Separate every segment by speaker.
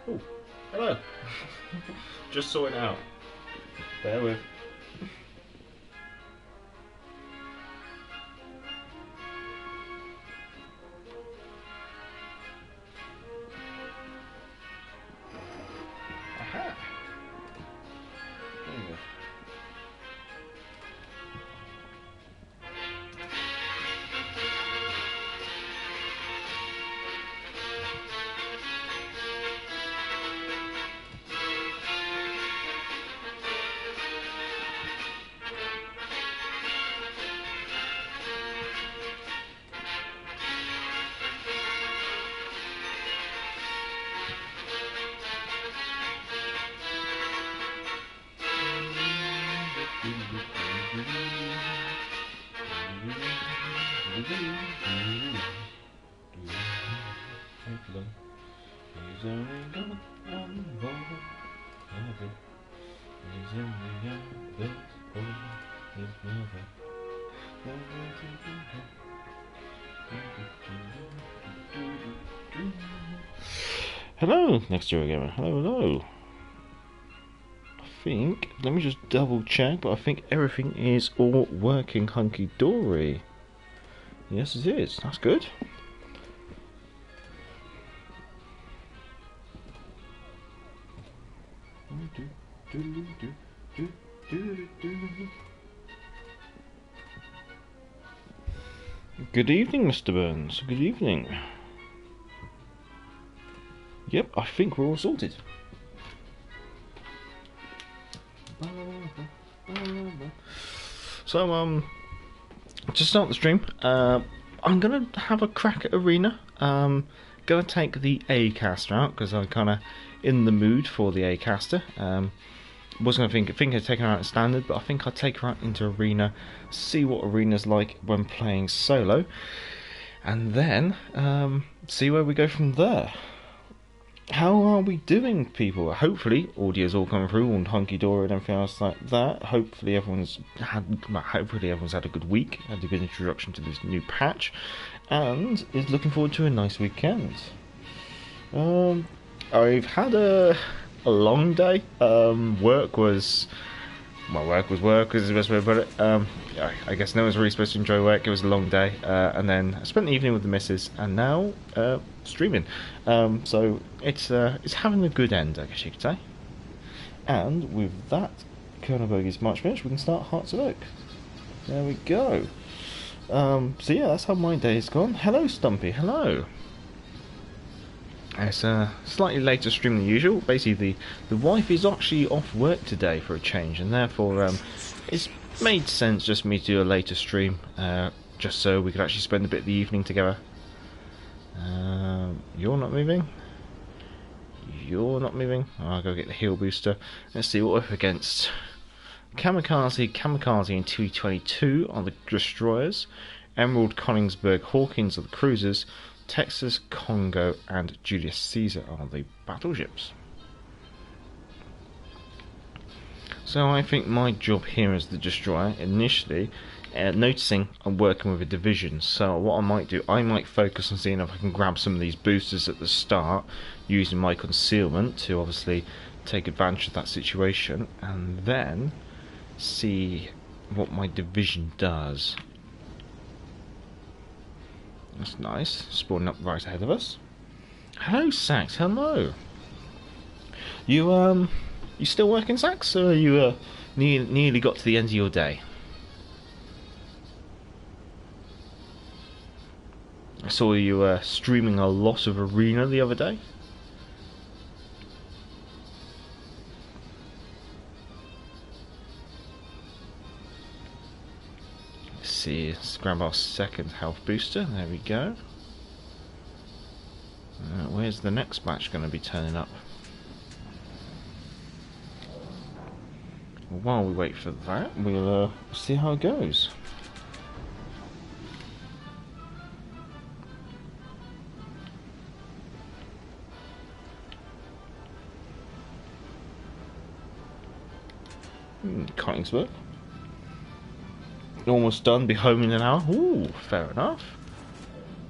Speaker 1: Oh, hello. Just sorting it out. Bear with. Aha. There we go. He's only got one more mother. He's in the other for his mother. Hello, next door gamer. Hello, hello. I think, let me just double check, but I think everything is all working hunky dory. Yes, it is. That's good. Good evening, Mr. Burns. Good evening. Yep, I think we're all sorted. So, to start the stream, I'm gonna have a crack at Arena. Gonna take the A-caster out because I'm kind of in the mood for the A-caster. Was gonna think I'd take her out at standard, but I think I'd take her out into Arena, see what Arena's like when playing solo, and then see where we go from there. How are we doing, people? Hopefully, audio's all come through and hunky dory and everything else like that. Hopefully, everyone's had a good week, had a good introduction to this new patch, and is looking forward to a nice weekend. I've had a long day. Work was work is the best way to put it. I guess no one's really supposed to enjoy work. It was a long day, and then I spent the evening with the missus, and now streaming. So it's having a good end, I guess you could say. And with that Colonel Bogey's March finish, we can start Hearts of Oak. There we go. So yeah, that's how my day's gone. Hello, Stumpy. Hello. It's a slightly later stream than usual. Basically, the wife is actually off work today for a change, and therefore it's made sense just for me to do a later stream, just so we could actually spend a bit of the evening together. You're not moving. You're not moving. I'll go get the heal booster. Let's see what we're up against. Kamikaze and T-22 are the destroyers. Emerald, Königsberg, Hawkins are the cruisers. Texas, Congo, and Julius Caesar are the battleships. So I think my job here as the destroyer, initially, noticing I'm working with a division, so what I might do, I might focus on seeing if I can grab some of these boosters at the start, using my concealment to obviously take advantage of that situation, and then see what my division does. That's nice, spawning up right ahead of us. Hello, Sax. Hello. You still working, Sax, or you nearly got to the end of your day? I saw you streaming a lot of Arena the other day. Let's grab our second health booster. There we go. Where's the next batch going to be turning up? While we wait for that, we'll see how it goes. Königsberg. Almost done, be home in an hour. Ooh, fair enough.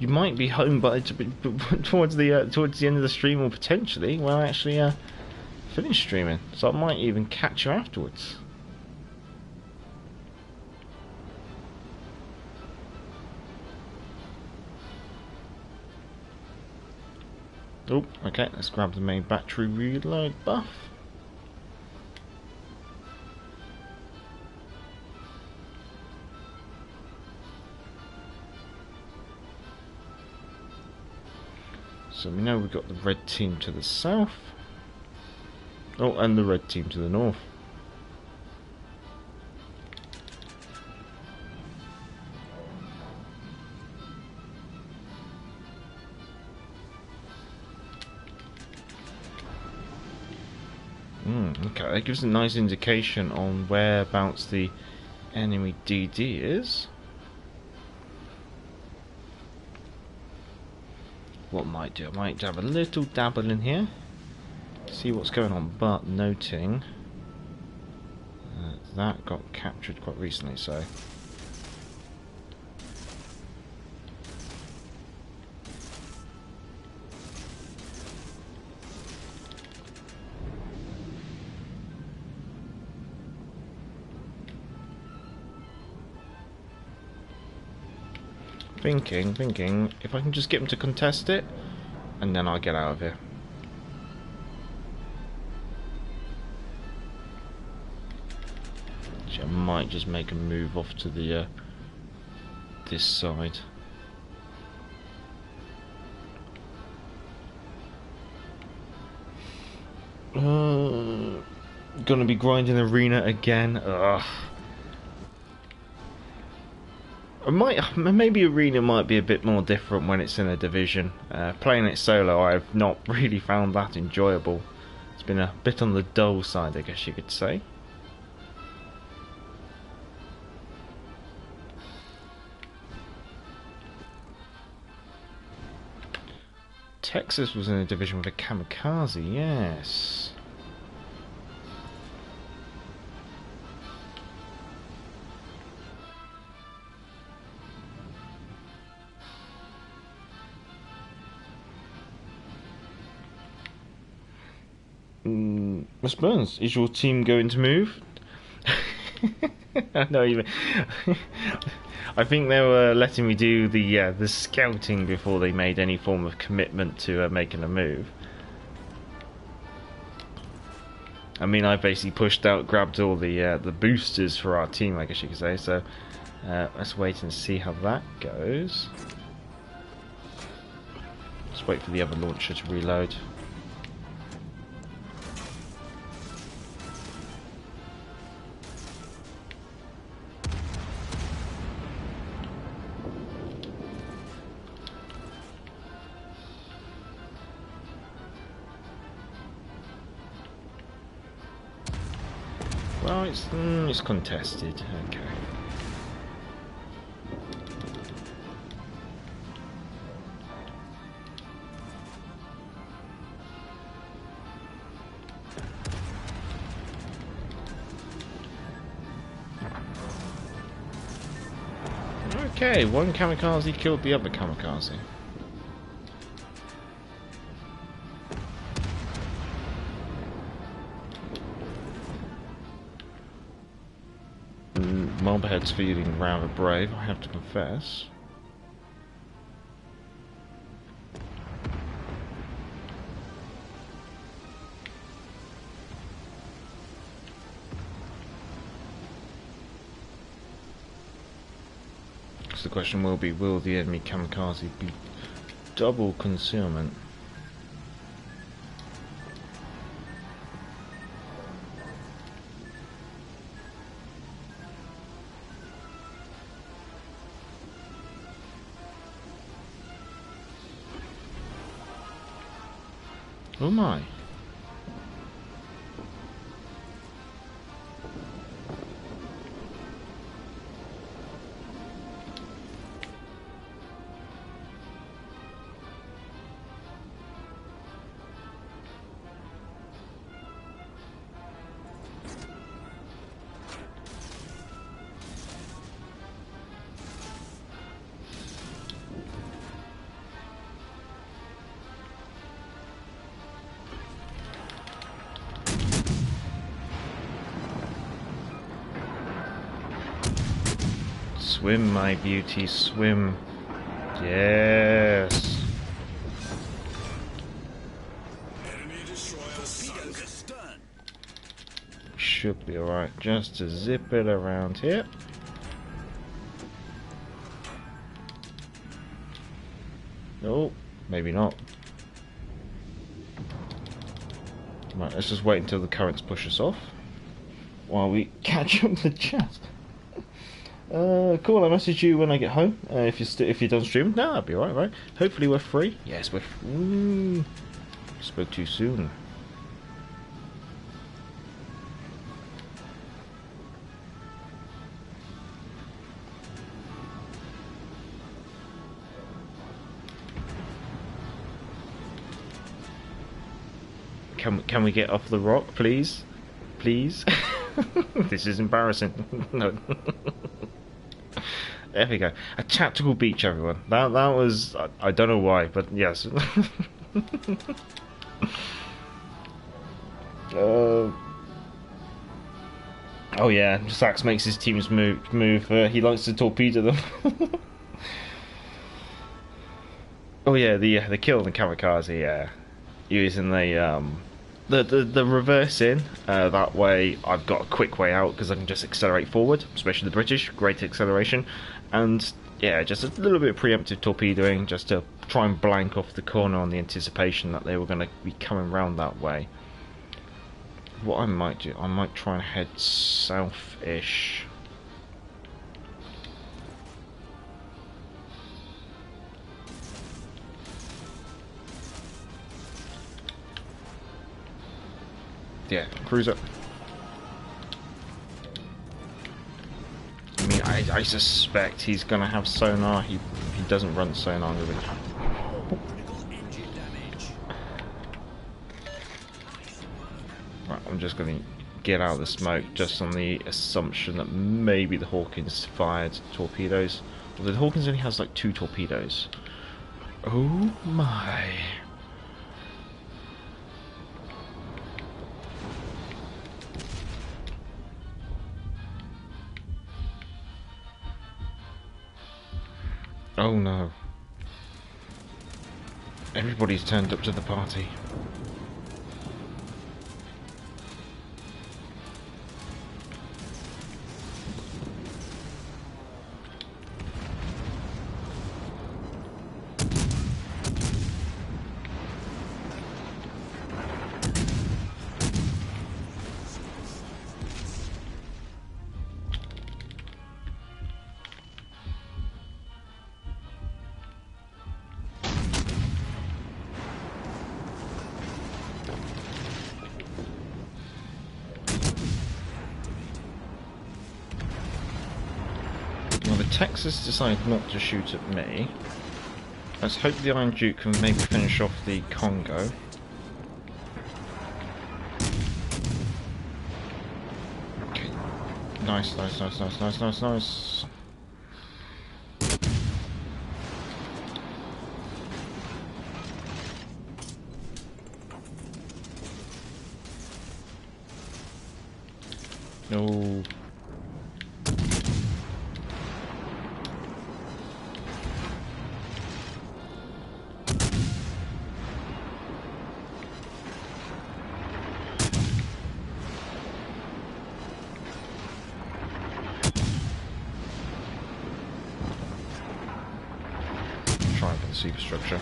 Speaker 1: you might be home by towards the end of the stream, or potentially when I actually finish streaming. So I might even catch you afterwards. Oh, okay. Let's grab the main battery reload buff. So we know we've got the red team to the south. Oh, and the red team to the north. Okay, that gives a nice indication on whereabouts the enemy DD is. What I might do, I might have a little dabble in here, see what's going on, but noting that got captured quite recently, so thinking, if I can just get him to contest it, and then I'll get out of here. Actually, I might just make a move off to the this side. Gonna be grinding arena again. Ugh. Maybe arena might be a bit more different when it's in a division. Playing it solo, I've not really found that enjoyable. It's been a bit on the dull side, I guess you could say. Texas was in a division with a kamikaze, yes. Miss Burns, is your team going to move? No, even. I think they were letting me do the scouting before they made any form of commitment to making a move. I mean, I basically pushed out, grabbed all the boosters for our team, I guess you could say. So let's wait and see how that goes. Let's wait for the other launcher to reload. Well, it's contested. Okay. Okay, one kamikaze killed the other kamikaze. Mobhead's feeling rather brave, I have to confess. So the question will be, will the enemy kamikaze be double concealment? Oh my. Swim, my beauty, swim. Yes. Should be alright, just to zip it around here. No, maybe not. Right, let's just wait until the currents push us off while we catch up the chat. Cool. I'll message you when I get home. If you're done streaming, no, that'll be alright, right? Hopefully we're free. Yes, we're. Spoke too soon. Can we get off the rock, please? Please? This is embarrassing. No. There we go. A tactical beach, everyone. That was... I don't know why, but yes. Oh yeah, Sax makes his teams move. He likes to torpedo them. Oh yeah, the kill and the kamikaze, yeah. Using the reverse in, that way I've got a quick way out because I can just accelerate forward, especially the British, great acceleration, and yeah, just a little bit of preemptive torpedoing just to try and blank off the corner on the anticipation that they were going to be coming round that way. What I might do, I might try and head south-ish. Yeah, cruiser. I mean, I suspect he's gonna have sonar. He doesn't run sonar really. Right, I'm just gonna get out of the smoke just on the assumption that maybe the Hawkins fired torpedoes. Although the Hawkins only has like 2 torpedoes. Oh my. Oh no. Everybody's turned up to the party. Texas decided not to shoot at me. Let's hope the Iron Duke can maybe finish off the Congo. Okay. Nice. No. Superstructure.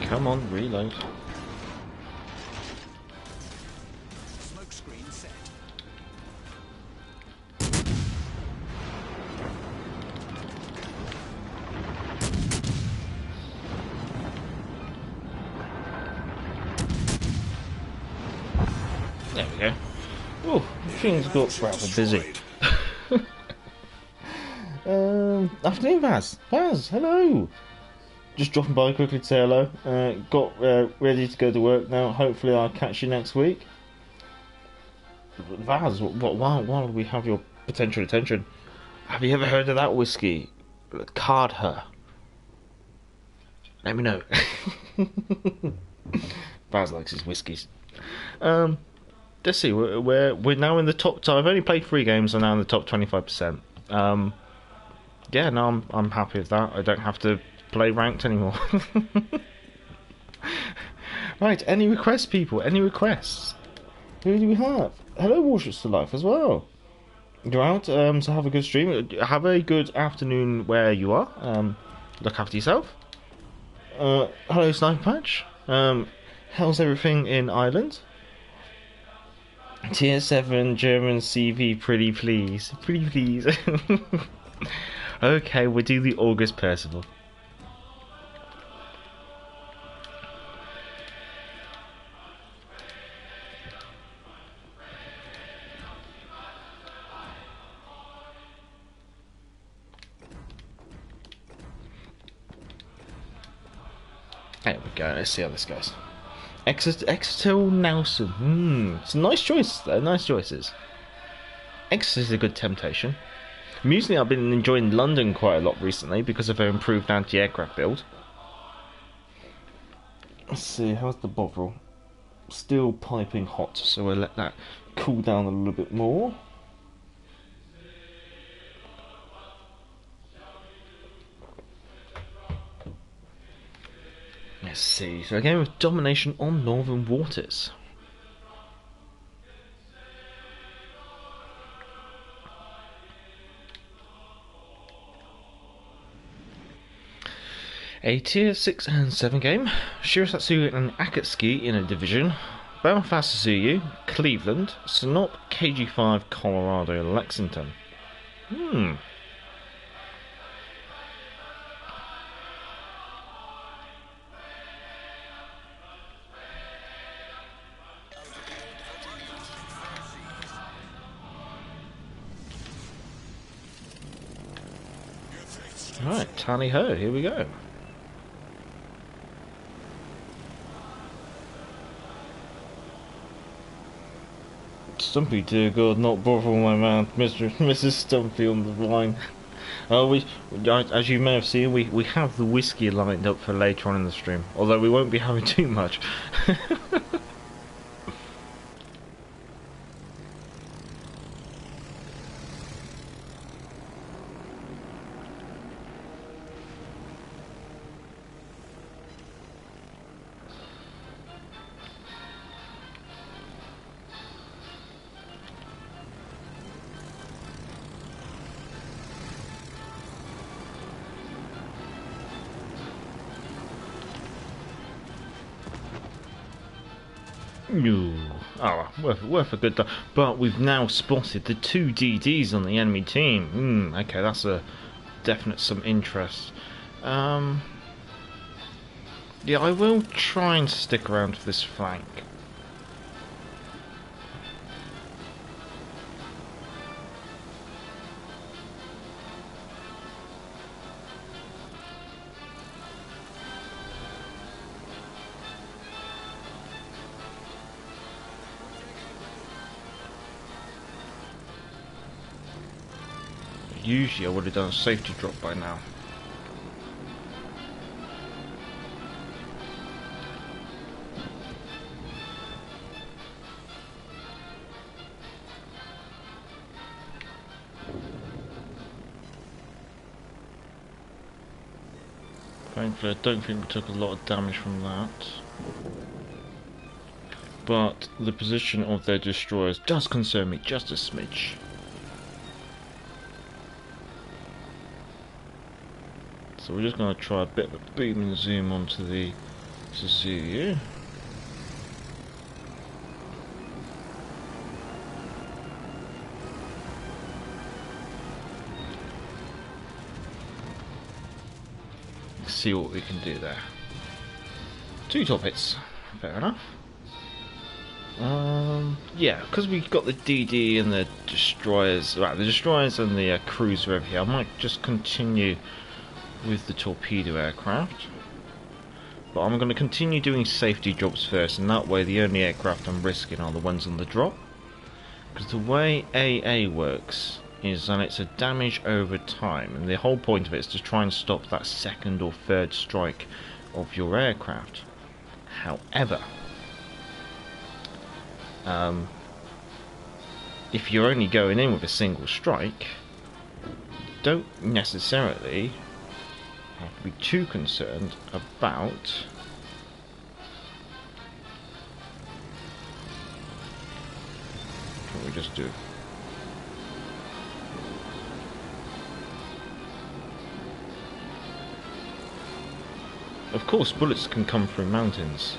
Speaker 1: Come on, reload.
Speaker 2: Smoke screen set.
Speaker 1: There we go. Oh, things got rather busy. Afternoon, Vaz. Vaz, hello. Just dropping by quickly to say hello. Got ready to go to work now. Hopefully I'll catch you next week. Vaz, while we have your potential attention, have you ever heard of that whiskey? Card her. Let me know. Vaz likes his whiskies. Let's see. We're now in the top. So I've only played 3 games. I'm now in the top 25%. Yeah, no, I'm happy with that. I don't have to play ranked anymore. Right. Any requests, people? Any requests? Who do we have? Hello, Warships to Life as well. You're out, so have a good stream. Have a good afternoon where you are. Look after yourself. Hello, Sniper Patch. How's everything in Ireland? Tier 7 German CV, pretty please. Pretty please. Okay, we'll do the August Percival. There we go, let's see how this goes. Exeter Nelson. It's a nice choice though, nice choices. Exeter's a good temptation. Amusingly, I've been enjoying London quite a lot recently because of their improved anti-aircraft build. Let's see, how's the Bovril? Still piping hot, so we'll let that cool down a little bit more. Let's see, so again with domination on northern waters. A tier 6 and 7 game. Shirasatsu and Akatsuki in a division. Belfast Suzuki, Cleveland, Sinop, KG5, Colorado, Lexington. Right, tally ho, here we go. Stumpy, dear God, not Bovril, my man. Mrs. Stumpy on the line. As you may have seen, we have the whiskey lined up for later on in the stream. Although we won't be having too much. Worth a good time. But we've now spotted the 2 DDs on the enemy team. Okay, that's a definite some interest. Yeah, I will try and stick around for this flank. Usually I would have done a safety drop by now. Thankfully, I don't think we took a lot of damage from that. But the position of their destroyers does concern me just a smidge. So we're just going to try a bit of a boom and zoom onto the Suzuki. See what we can do there. 2 top hits, fair enough. Yeah, because we've got the DD and the destroyers, right, the destroyers and the cruiser over here, I might just continue with the torpedo aircraft, but I'm going to continue doing safety drops first, and that way the only aircraft I'm risking are the ones on the drop. Because the way AA works is that it's a damage over time, and the whole point of it is to try and stop that second or third strike of your aircraft. However, if you're only going in with a single strike, don't necessarily have to be too concerned about what we just do. Of course, bullets can come through mountains.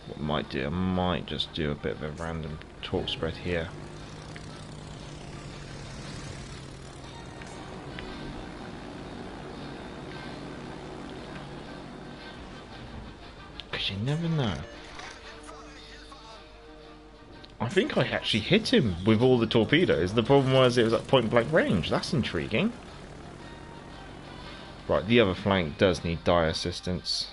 Speaker 1: What I might do, I might just do a bit of a random torque spread here. Because you never know. I think I actually hit him with all the torpedoes. The problem was it was at point blank range. That's intriguing. Right, the other flank does need dire assistance.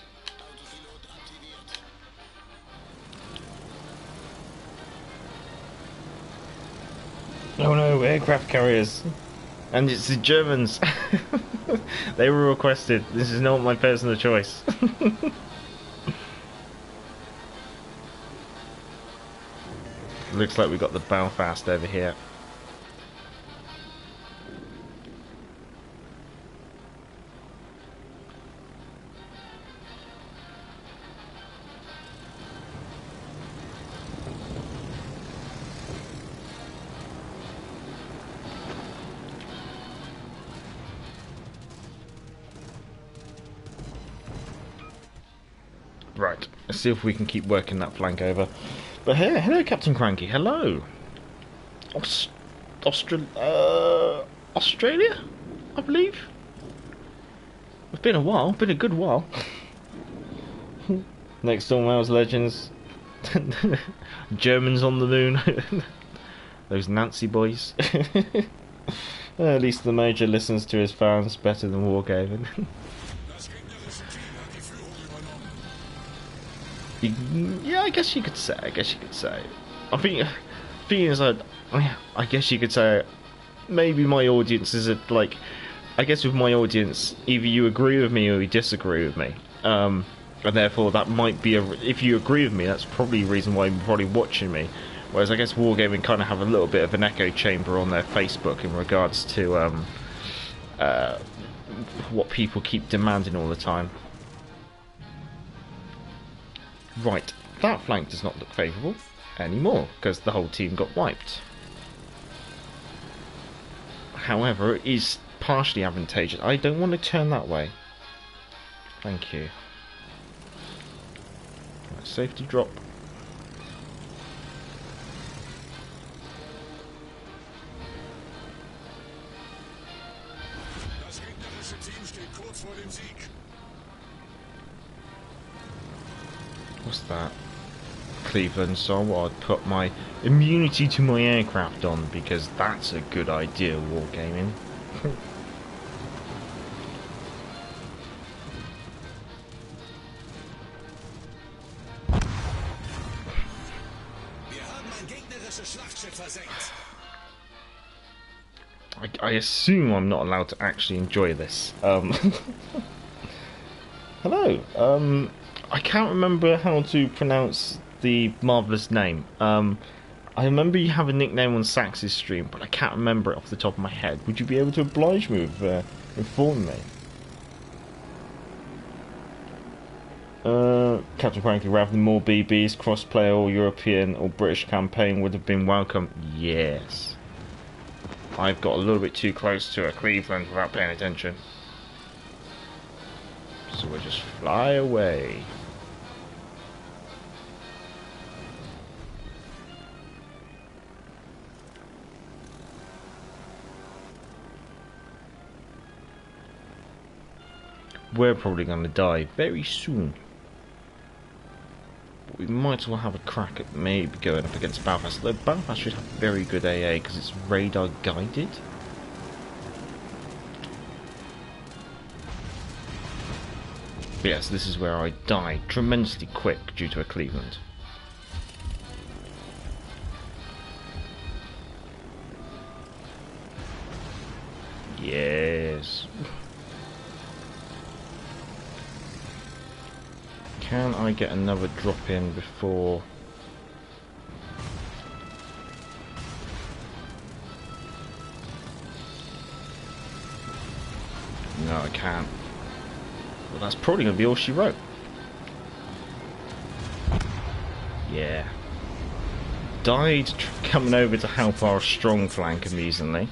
Speaker 1: Oh no, aircraft carriers. And it's the Germans. They were requested. This is not my personal choice. Looks like we've got the Belfast over here. Right, let's see if we can keep working that flank over. But hey, hello Captain Cranky, hello! Australia, I believe? It's been a while, been a good while. Next door, Wales Legends. Germans on the moon. Those Nancy boys. At least the Major listens to his fans better than Wargaming. Yeah, I guess you could say. I guess you could say maybe my audience is like. I guess with my audience, either you agree with me or you disagree with me, and therefore that might be if you agree with me, that's probably the reason why you're probably watching me. Whereas I guess Wargaming kind of have a little bit of an echo chamber on their Facebook in regards to what people keep demanding all the time. Right, that flank does not look favourable anymore, because the whole team got wiped. However, it is partially advantageous. I don't want to turn that way. Thank you. Right, safety drop. What's that? Cleveland, so I'd put my immunity to my aircraft on, because that's a good idea, Wargaming. I assume I'm not allowed to actually enjoy this. Hello. I can't remember how to pronounce the marvellous name. I remember you have a nickname on Sax's stream, but I can't remember it off the top of my head. Would you be able to oblige me with informing me? Captain Frankie, rather than more BBs, cross-player or European or British campaign would have been welcome. Yes. I've got a little bit too close to a Cleveland without paying attention. So we'll just fly away. We're probably going to die very soon. But we might as well have a crack at maybe going up against Belfast. Though Belfast should have very good AA because it's radar guided. But yes, this is where I died tremendously quick due to a Cleveland. Yes. Can I get another drop in before... No, I can't. Well, that's probably going to be all she wrote. Yeah. Died coming over to help our strong flank amusingly.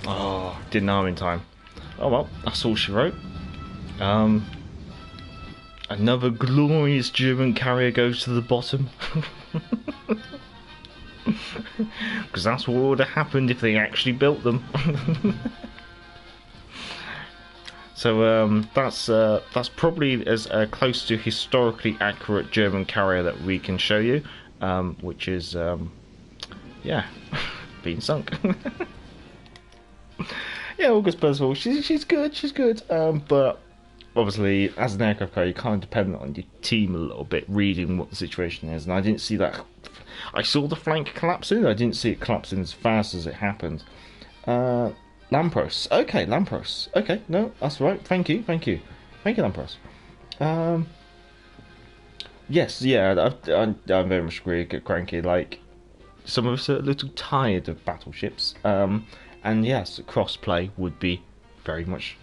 Speaker 1: Oh, didn't know in time. Oh well, that's all she wrote. Another glorious German carrier goes to the bottom. Because that's what would have happened if they actually built them. So that's probably as close to historically accurate German carrier that we can show you, which is yeah, being sunk. Yeah, August Percival, she's good, but obviously as an aircraft carrier, you're kind of dependent on your team a little bit, reading what the situation is, and I didn't see that. I saw the flank collapsing, I didn't see it collapsing as fast as it happened. Lampros. Okay, Lampros. Okay, no, that's right. Thank you, Lampros. Yes, yeah, I very much agree, get cranky. Like, some of us are a little tired of battleships. And yes, cross-play would be very much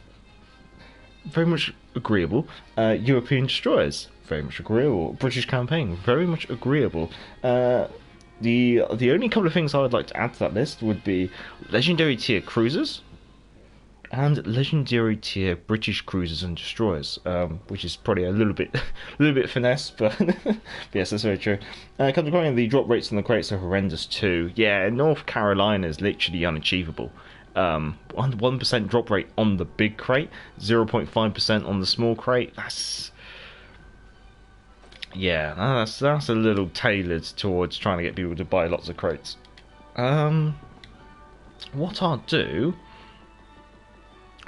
Speaker 1: agreeable. European destroyers, very much agreeable. British campaign, very much agreeable. The only couple of things I would like to add to that list would be legendary tier cruisers and legendary tier British cruisers and destroyers, which is probably a little bit finesse, but, but yes, that's very true. Consequently, the drop rates on the crates are horrendous too. Yeah, North Carolina is literally unachievable. 1% drop rate on the big crate, 0.5% on the small crate. That's a little tailored towards trying to get people to buy lots of crates. What I'll do,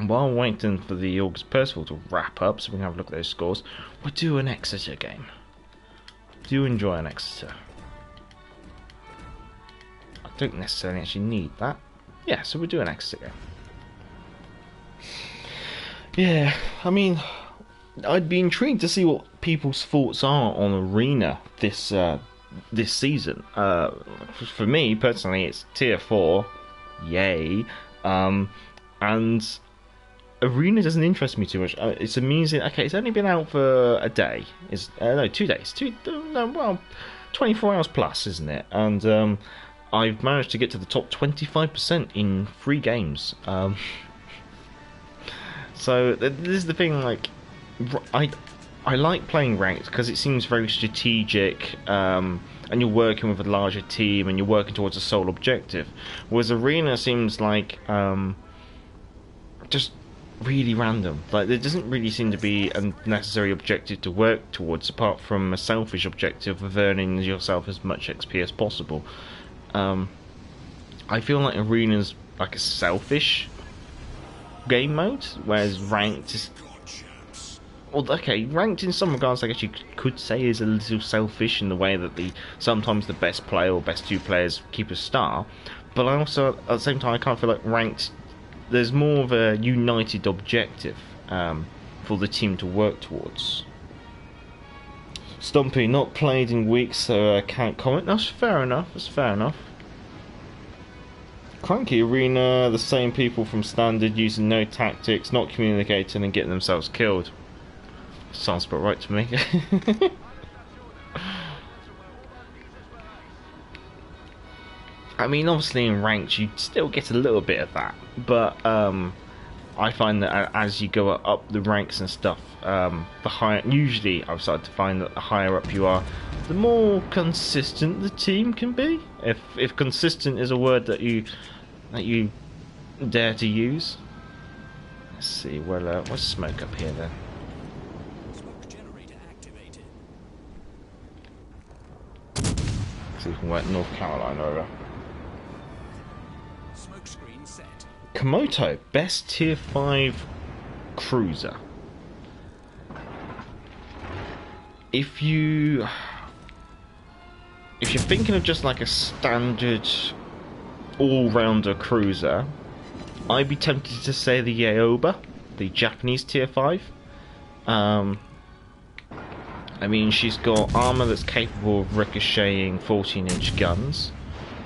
Speaker 1: while waiting for the August Percival to wrap up so we can have a look at those scores, we'll do an Exeter game. Do enjoy an Exeter. I don't necessarily actually need that. Yeah, so we'll do an Exeter game. Yeah, I mean, I'd be intrigued to see what people's thoughts are on Arena this season. For me personally, it's tier 4, yay, and Arena doesn't interest me too much. It's amusing. Okay, it's only been out for a day. It's 2 days. 24 hours plus, isn't it? And I've managed to get to the top 25% in 3 games. So this is the thing. Like, I like playing ranked because it seems very strategic, and you're working with a larger team and you're working towards a sole objective. Whereas Arena seems like just really random. Like, there doesn't really seem to be a necessary objective to work towards apart from a selfish objective of earning yourself as much XP as possible. I feel like Arena's like a selfish game mode, whereas ranked is... Well, okay, ranked in some regards I guess you could say is a little selfish in the way that sometimes the best player or best 2 players keep a star, but I also, at the same time, I kind of feel like ranked, there's more of a united objective for the team to work towards. Stumpy, not played in weeks, so I can't comment. That's fair enough, Cranky Arena, the same people from Standard using no tactics, not communicating and getting themselves killed. Sounds about right to me. I mean, obviously in ranked you still get a little bit of that, but I find that as you go up the ranks and stuff, the higher, usually I've started to find that the higher up you are, the more consistent the team can be. If consistent is a word that you dare to use. Let's see, well, what's smoke up here then?
Speaker 2: Smoke generator activated.
Speaker 1: see if we can work North Carolina over.
Speaker 2: Smoke screen set.
Speaker 1: Komodo, best tier 5 cruiser. If you're thinking of just like a standard all-rounder cruiser, I'd be tempted to say the Yaoba, the Japanese tier 5. I mean, she's got armour that's capable of ricocheting 14-inch guns.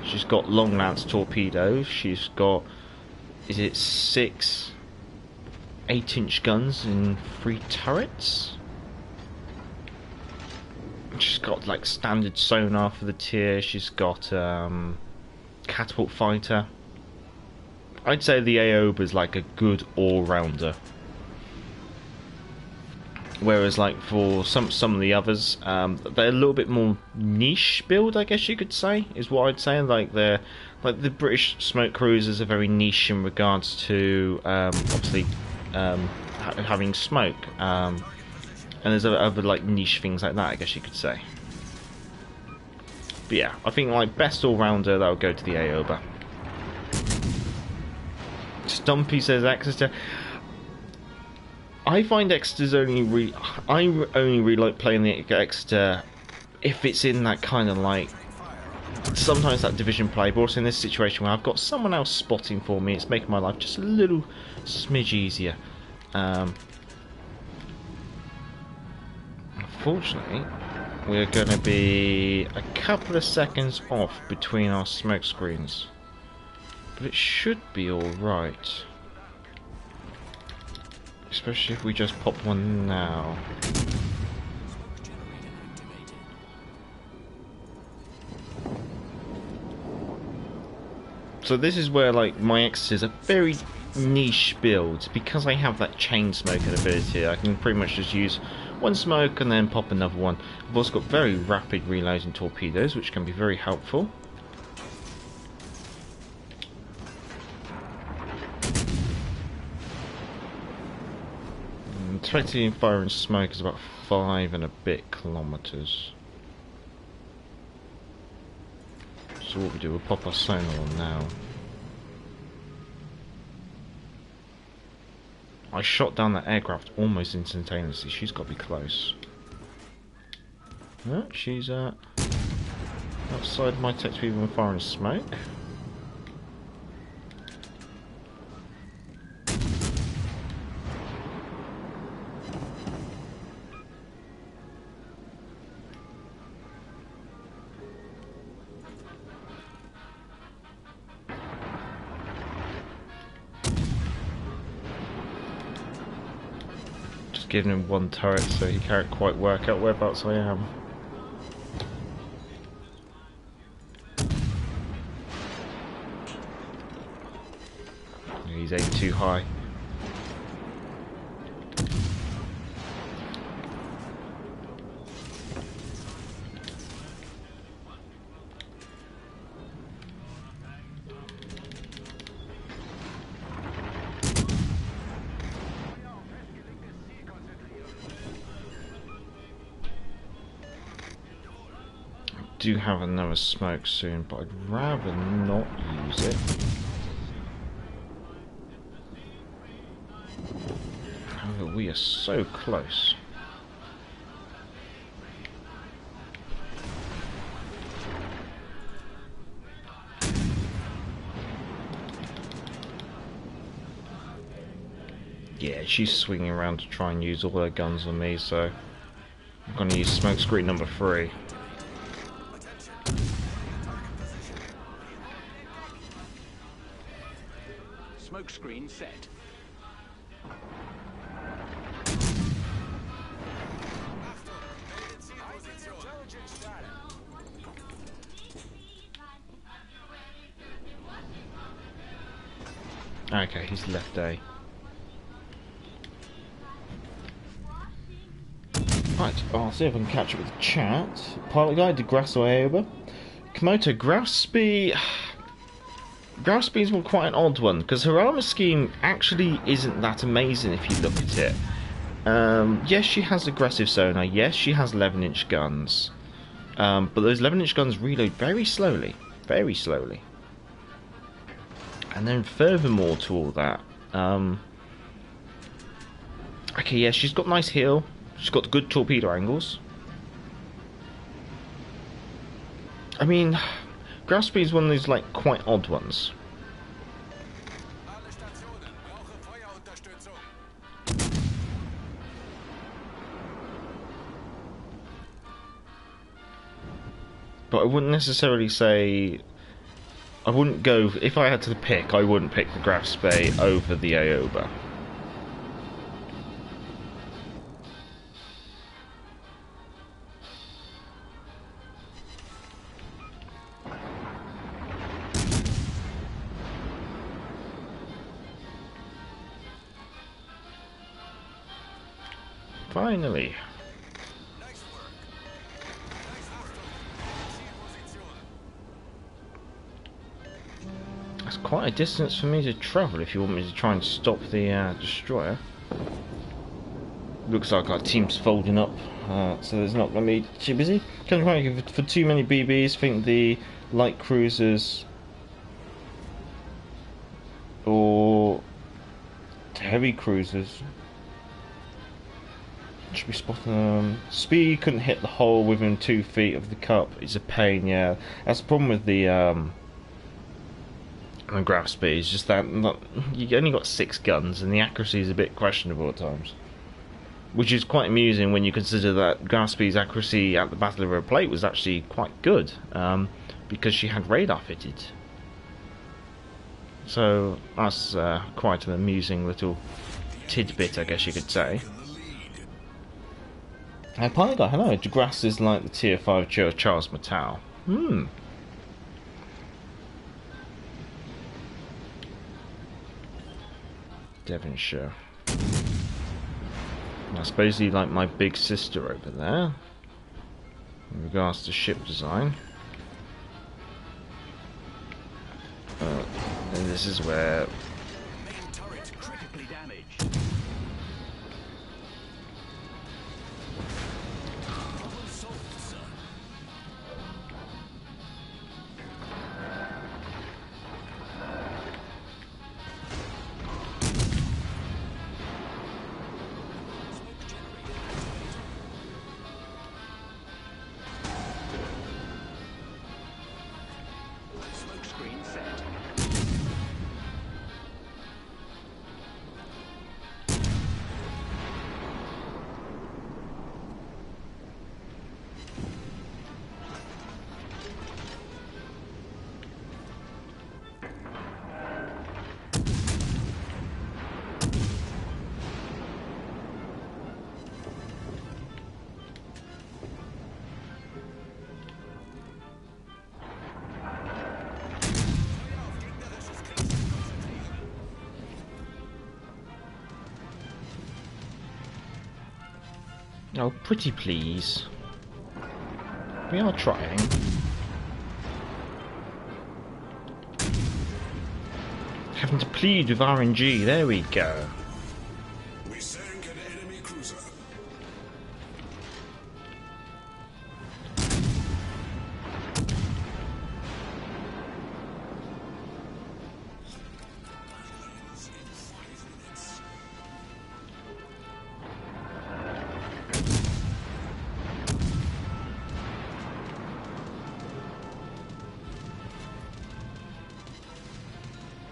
Speaker 1: She's got long lance torpedoes. She's got, is it 6 8-inch guns and 3 turrets? She's got like standard sonar for the tier. She's got catapult fighter. I'd say the Aoba is like a good all-rounder. Whereas like for some of the others, they're a little bit more niche build, I guess you could say, is what I'd say. Like the British smoke cruisers are very niche in regards to obviously having smoke, and there's other like niche things like that, I guess you could say. But yeah, I think like best all rounder, that would go to the Aoba. Stumpy says Exeter. I find Exeter's only I only really like playing the Exeter if it's in that kind of like, sometimes that division play, but also in this situation where I've got someone else spotting for me, it's making my life just a little smidge easier. Unfortunately, we're going to be a couple of seconds off between our smoke screens, but it should be alright. Especially if we just pop one now. So this is where like my X is a very niche build, because I have that chain smoking ability. I can pretty much just use one smoke and then pop another one. I've also got very rapid reloading torpedoes, which can be very helpful. Expecting fire and smoke is about 5 and a bit kilometers. So what we do, we'll pop our sonar on now. I shot down that aircraft almost instantaneously. She's got to be close. Oh, she's outside my tech speed with fire and smoke. Giving him one turret so he can't quite work out whereabouts I am. He's aimed too high. Do have another smoke soon, but I'd rather not use it. However, we are so close. Yeah, she's swinging around to try and use all her guns on me, so I'm going to use smoke screen number 3.
Speaker 2: Smoke screen set.
Speaker 1: Okay, he's left A. Right, I'll see if I can catch up with the chat. Pilot guide to Grasso Aoba. Komodo Grafspy. Grafspy is quite an odd one, because her armour scheme actually isn't that amazing if you look at it. Yes, she has aggressive sonar. Yes, she has 11-inch guns. But those 11-inch guns reload very slowly. Very slowly. And then furthermore to all that... okay, yeah, she's got nice heel. She's got good torpedo angles. I mean, ground speed is one of those, like, quite odd ones. But I wouldn't necessarily say... I wouldn't go... If I had to pick, I wouldn't pick the Graf Spee over the Aoba. Finally. That's quite a distance for me to travel if you want me to try and stop the destroyer. Looks like our team's folding up, so there's not going to be too busy. For too many BBs, I think the light cruisers or heavy cruisers should be spotting them. Speed couldn't hit the hole within 2 feet of the cup. It's a pain, yeah. That's the problem with the Graf Spee. It's just that you only got 6 guns, and the accuracy is a bit questionable at times. Which is quite amusing when you consider that Graf Spee's accuracy at the Battle of her Plate was actually quite good, because she had radar fitted. So that's quite an amusing little tidbit, I guess you could say. Pilot Guy, hello. DeGrasse is like the Tier 5 Charles Matthau. Devonshire. That's basically like my big sister over there, in regards to ship design. And this is where...
Speaker 2: Main turret critically damaged. Problem solved, sir. Smoke screen set.
Speaker 1: Oh, pretty please. We are trying. Having to plead with RNG, there we go.
Speaker 3: We sank an enemy cruiser.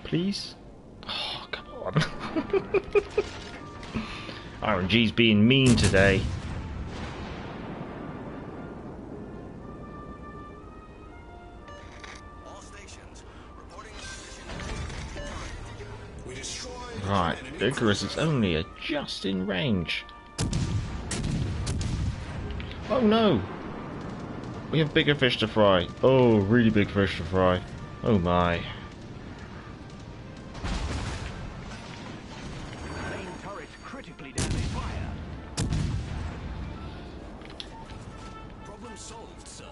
Speaker 1: Please? Oh, come on. RNG's being mean today.
Speaker 3: All stations reporting we destroyed
Speaker 1: Right, Icarus is only just in range. Oh no! We have bigger fish to fry. Oh, really big fish to fry. Oh my.
Speaker 2: Main turret critically damaged. Fire. Problem solved, sir.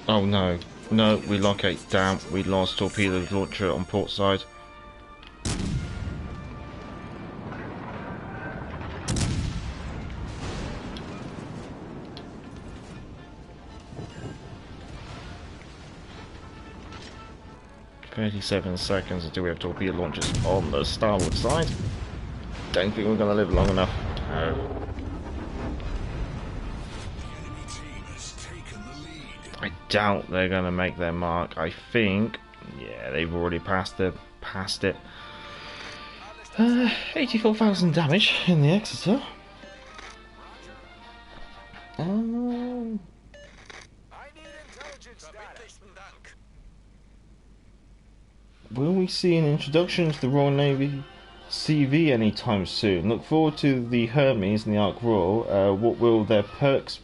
Speaker 1: Oh no. No, we locate. Damn, we lost torpedo launcher on port side. "37 seconds until we have torpedo launchers on the starboard side. Don't think we're going to live long enough. No.
Speaker 3: The enemy team has taken the lead.
Speaker 1: I doubt they're going to make their mark. I think, yeah, they've already passed it. 84,000 damage in the Exeter. Will we see an introduction to the Royal Navy CV anytime soon? Look forward to the Hermes and the Ark Royal. What will their perks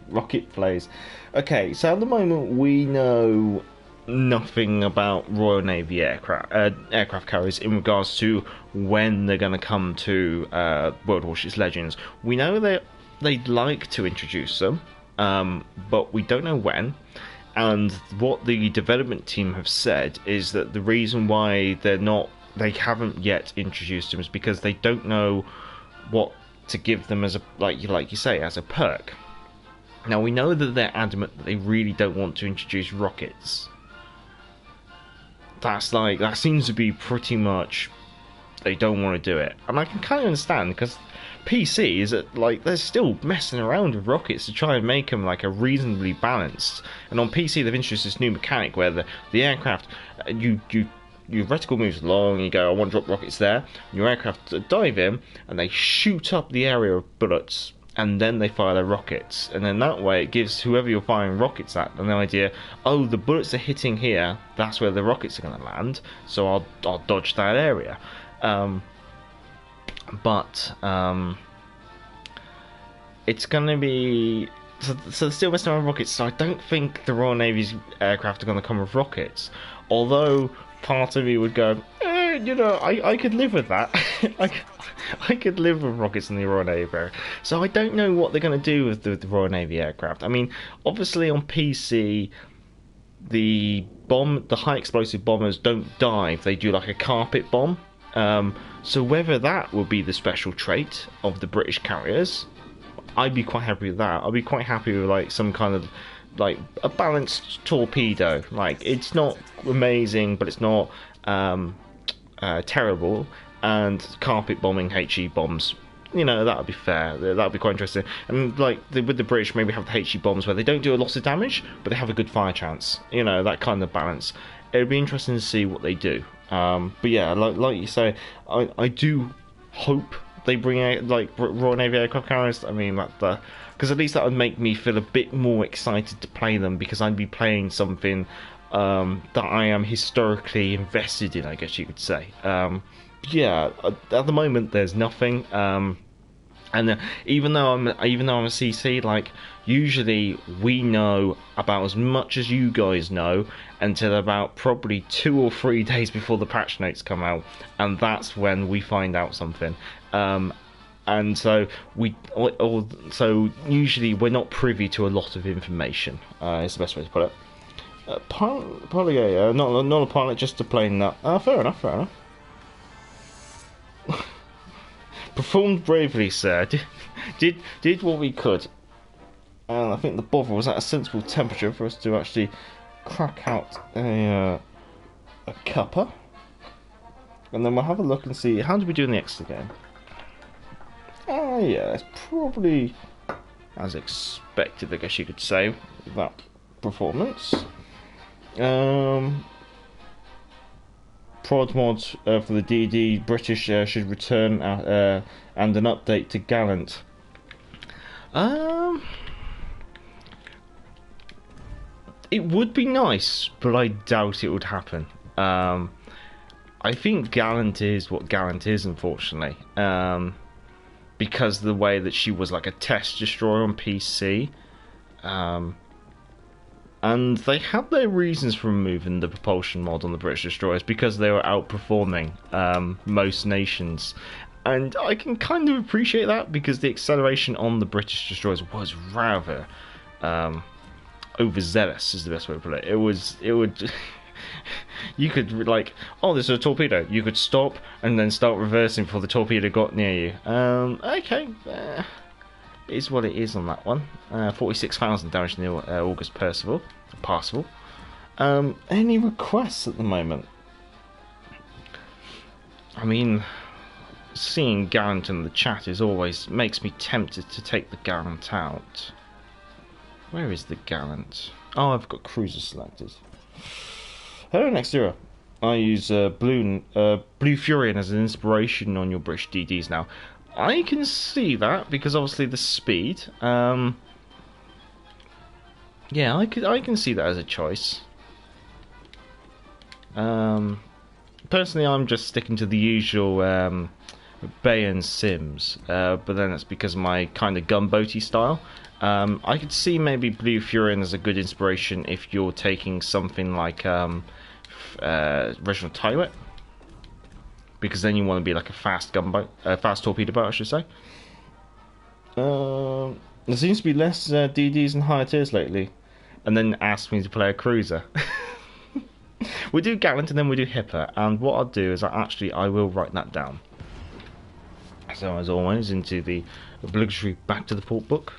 Speaker 1: rocket plays? Okay, so at the moment we know nothing about Royal Navy aircraft carriers in regards to when they're going to come to World of Warships Legends. We know that they'd like to introduce them, but we don't know when. And what the development team have said is that the reason why they haven't yet introduced them is because they don't know what to give them as a like you say as a perk. Now we know that they're adamant that they really don't want to introduce rockets. That seems to be pretty much they don't want to do it, and I can kind of understand because PC is they're still messing around with rockets to try and make them like a reasonably balanced. And on PC they've introduced this new mechanic where the aircraft your reticle moves along, you go, I want to drop rockets there. Your aircraft dive in and they shoot up the area of bullets, and then they fire their rockets. And then that way it gives whoever you're firing rockets at an idea, oh, the bullets are hitting here, that's where the rockets are going to land, so I'll dodge that area. But it's going to be so they're still messing around with rockets, so I don't think the Royal Navy's aircraft are going to come with rockets, although part of me would go, I could live with that. I could live with rockets in the Royal Navy aircraft. So I don't know what they're going to do with the Royal Navy aircraft. I mean, obviously on PC the high explosive bombers don't dive, they do like a carpet bomb. So whether that will be the special trait of the British carriers, I'd be quite happy with that. I'd be quite happy with like some kind of like a balanced torpedo. Like it's not amazing, but it's not terrible. And carpet bombing HE bombs, that would be fair. That would be quite interesting. And like with the British, maybe have the HE bombs where they don't do a lot of damage, but they have a good fire chance. That kind of balance. It would be interesting to see what they do. But yeah, like you say, I do hope they bring out like Royal Navy aircraft carriers. I mean, because at least that would make me feel a bit more excited to play them, because I'd be playing something that I am historically invested in, I guess you could say. Yeah, at the moment there's nothing. And even though I'm a CC, like usually we know about as much as you guys know until about probably 2 or 3 days before the patch notes come out, and that's when we find out something. And so usually we're not privy to a lot of information. Is the best way to put it. Pilot, not a pilot, just a plain nut. Fair enough. Performed bravely, sir. Did what we could. And I think the bother was at a sensible temperature for us to actually crack out a cuppa. And then we'll have a look and see, how did we do in the extra game? Yeah, it's probably as expected, I guess you could say, that performance. Prod mod for the DD British should return and an update to Gallant. It would be nice, but I doubt it would happen. I think Gallant is what Gallant is, unfortunately, because of the way that she was like a test destroyer on PC. And they had their reasons for removing the propulsion mod on the British destroyers, because they were outperforming most nations. And I can kind of appreciate that, because the acceleration on the British destroyers was rather overzealous is the best way to put it. It would you could like, oh, there's a torpedo. You could stop and then start reversing before the torpedo got near you. Okay, is what it is on that one. 46,000 damage in the August Percival. Passable. Any requests at the moment? I mean, seeing Gallant in the chat is always makes me tempted to take the Gallant out. Where is the Gallant? Oh, I've got cruiser selected. Hello, next era. I use Blue Furion as an inspiration on your British DDs now. I can see that because obviously the speed. Yeah, I can see that as a choice. Personally, I'm just sticking to the usual Bay and Sims, but then it's because of my kind of gunboaty style. I could see maybe Blue Furion as a good inspiration if you're taking something like Reginald Tyrwhitt, because then you want to be like a fast gunboat, fast torpedo boat, I should say. There seems to be less DDs and higher tiers lately, and then asked me to play a cruiser. We do Gallant and then we do Hipper, and what I'll do is I will write that down. So as always, into the obligatory Back to the Port book,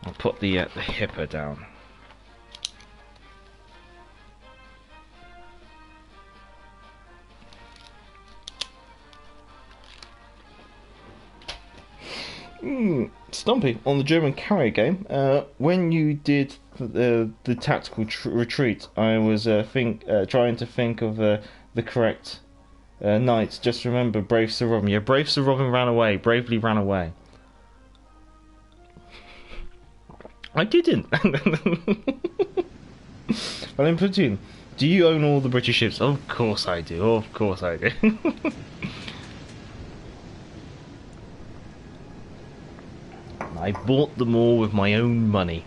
Speaker 1: I'll put the Hipper down. Stumpy, on the German carrier game, when you did the tactical retreat, I was trying to think of the correct knights. Just remember, brave Sir Robin. Yeah, brave Sir Robin ran away, bravely ran away. I didn't. Well, in platoon, do you own all the British ships? Of course I do. Of course I do. I bought them all with my own money.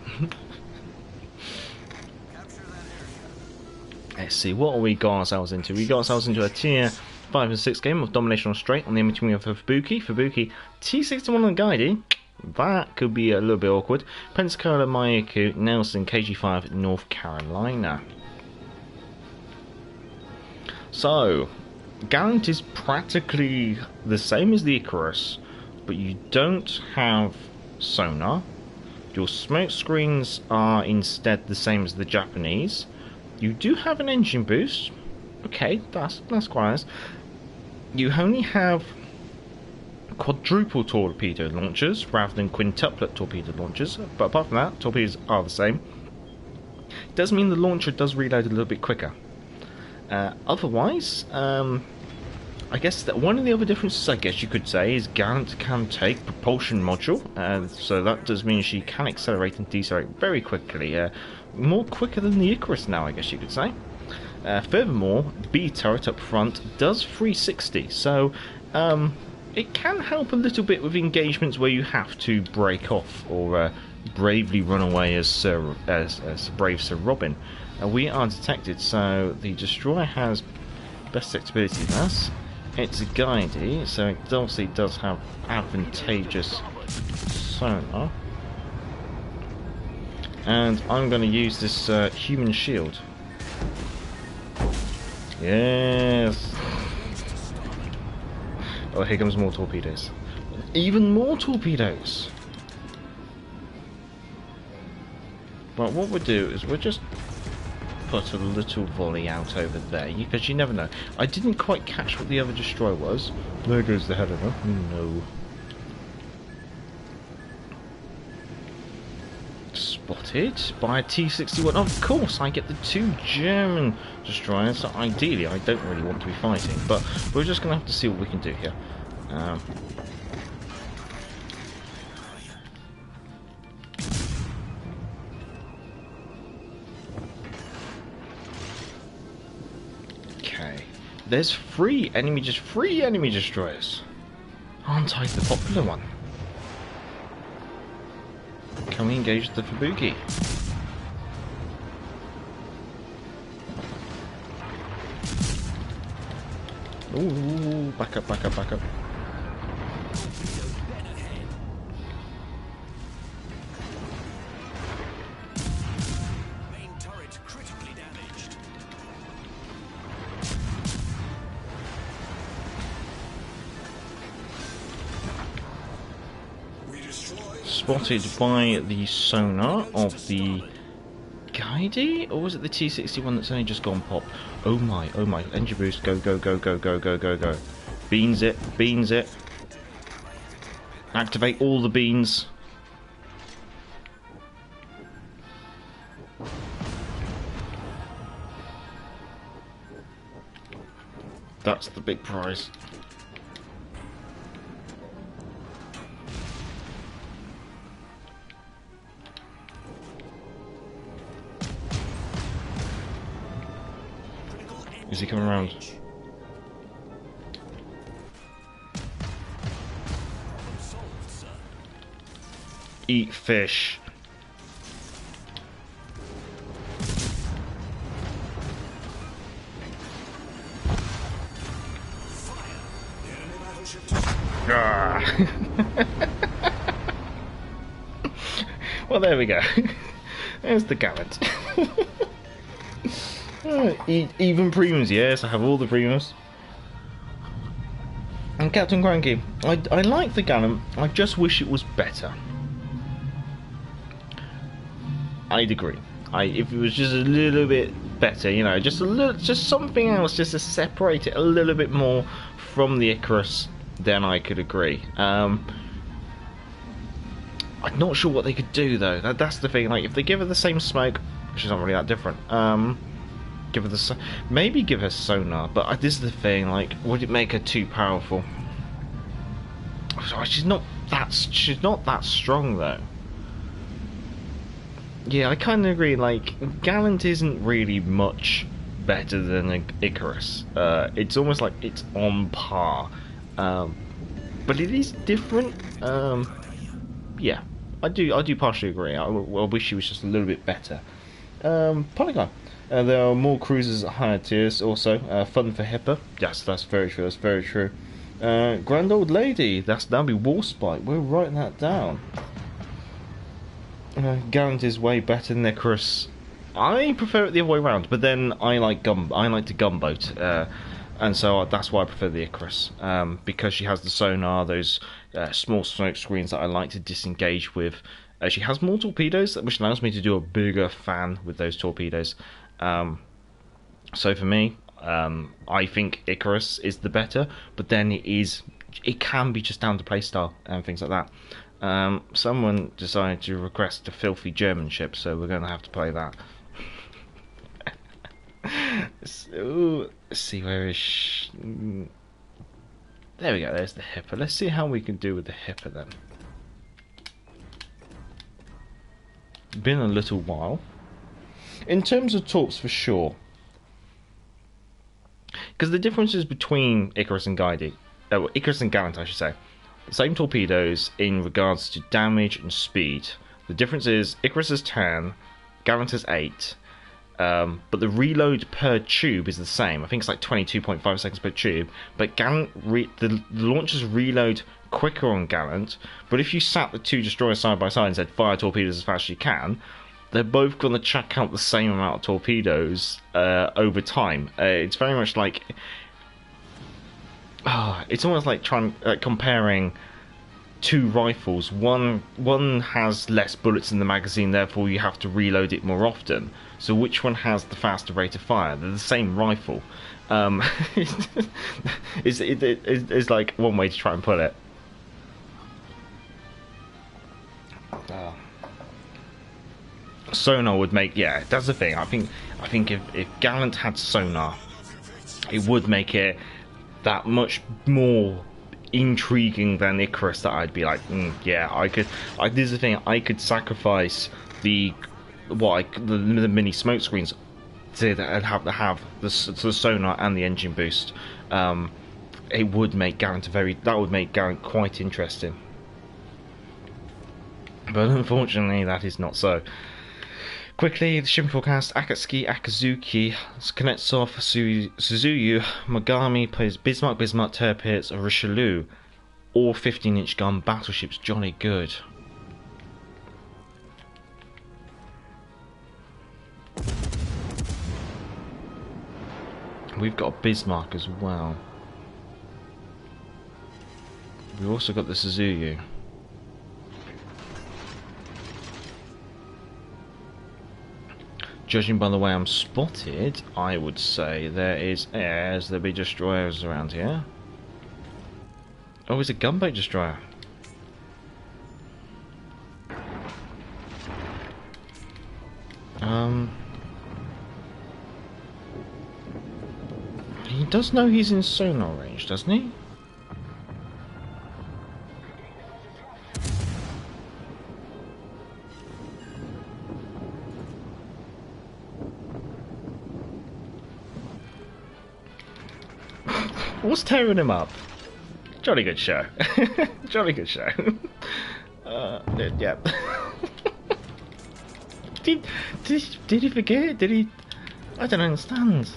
Speaker 1: Let's see, what have we got ourselves into? We got ourselves into a tier 5 and 6 game of Domination on Strait on the in-between of Fubuki. Fubuki T61 on Guidey. That could be a little bit awkward. Pensacola, Mayaku, Nelson, KG5, North Carolina. So, Gallant is practically the same as the Icarus, but you don't have sonar. Your smoke screens are instead the same as the Japanese. You do have an engine boost. Okay, that's quite nice. You only have quadruple torpedo launchers rather than quintuplet torpedo launchers, but apart from that, torpedoes are the same. It does mean the launcher does reload a little bit quicker. Otherwise, I guess that one of the other differences, I guess you could say, is Gallant can take propulsion module, so that does mean she can accelerate and decelerate very quickly, more quicker than the Icarus now, I guess you could say. Furthermore, B turret up front does 360, so it can help a little bit with engagements where you have to break off or bravely run away as brave Sir Robin. We are detected, so the destroyer has best detectability than us. It's a guidey, so it obviously does have advantageous sonar. And I'm going to use this human shield. Yes! Oh, here comes more torpedoes. Even more torpedoes! But what we'll do is we'll just put a little volley out over there, because you never know. I didn't quite catch what the other destroyer was. There goes the header, huh? No. Spotted by a T61. Of course, I get the 2 German destroyers. So ideally, I don't really want to be fighting, but we're just going to have to see what we can do here. Okay, there's 3 enemy destroyers. Aren't I the popular one? Can we engage the Fubuki? Ooh, back up, back up, back up. spotted by the sonar of the Guidey, or was it the T-61 that's only just gone pop? Oh my, engine boost, go, go, go, go, go, go, go, go. Beans it, beans it. Activate all the beans. That's the big prize. Is he coming around? Eat fish. Ah. Well, there we go. There's the gallant. Even premiums, yes, I have all the premiums. And Captain Cranky, I like the gallant, I just wish it was better. I'd agree. If it was just a little bit better, you know, just something else, just to separate it a little bit more from the Icarus, then I could agree. I'm not sure what they could do though. That's the thing. Like, if they give her the same smoke, which is not really that different. Give her maybe give her sonar, but this is the thing. Like, would it make her too powerful? She's not that strong though. Yeah, I kind of agree. Like, Gallant isn't really much better than Icarus. It's almost like it's on par, but it is different. Yeah, I do partially agree. I wish she was just a little bit better. Polygon. There are more cruisers at higher tiers. Also, fun for Hipper. Yes, that's very true. That's very true. Grand Old Lady. That'll be Warspite. We're writing that down. Gallant is way better than Icarus. I prefer it the other way around, but then I like to gunboat, and so that's why I prefer the Icarus, because she has the sonar, those small smoke screens that I like to disengage with. She has more torpedoes, which allows me to do a bigger fan with those torpedoes. So for me, I think Icarus is the better, but then it can be just down to playstyle and things like that. Someone decided to request a filthy German ship, so we're going to have to play that. So, let's see, where is there we go, there's the Hipper. Let's see how we can do with the Hipper then. Been a little while. In terms of torps, for sure. Because the differences between Icarus and Icarus and Gallant, I should say. Same torpedoes in regards to damage and speed. The difference is Icarus is 10, Gallant is 8, but the reload per tube is the same. I think it's like 22.5 seconds per tube, but Gallant the launchers reload quicker on Gallant, but if you sat the two destroyers side by side and said fire torpedoes as fast as you can, they're both going to chuck out the same amount of torpedoes over time. It's very much like... it's almost like comparing two rifles. One has less bullets in the magazine, therefore you have to reload it more often. So which one has the faster rate of fire? They're the same rifle. It's like one way to try and put it. Sonar would make, yeah, that's the thing. I think if Gallant had sonar, it would make it that much more intriguing than Icarus, that I'd be like, yeah, this is the thing, I could sacrifice the mini smoke screens to have the sonar and the engine boost. It would make Gallant quite interesting. But unfortunately, that is not so. Quickly, the shipping forecast: Akatsuki, Akazuki, Kuznetsov, Suzuyu, Mogami plays Bismarck, Tirpitz, Richelieu. All 15-inch gun battleships, jolly good. We've got a Bismarck as well. We've also got the Suzuyu. judging by the way I'm spotted, I would say there's the big destroyers around here. Oh, it's a gunboat destroyer. He does know he's in sonar range, doesn't he? What's tearing him up? Jolly good show. Jolly good show. Yeah. Did he forget? Did he? I don't understand.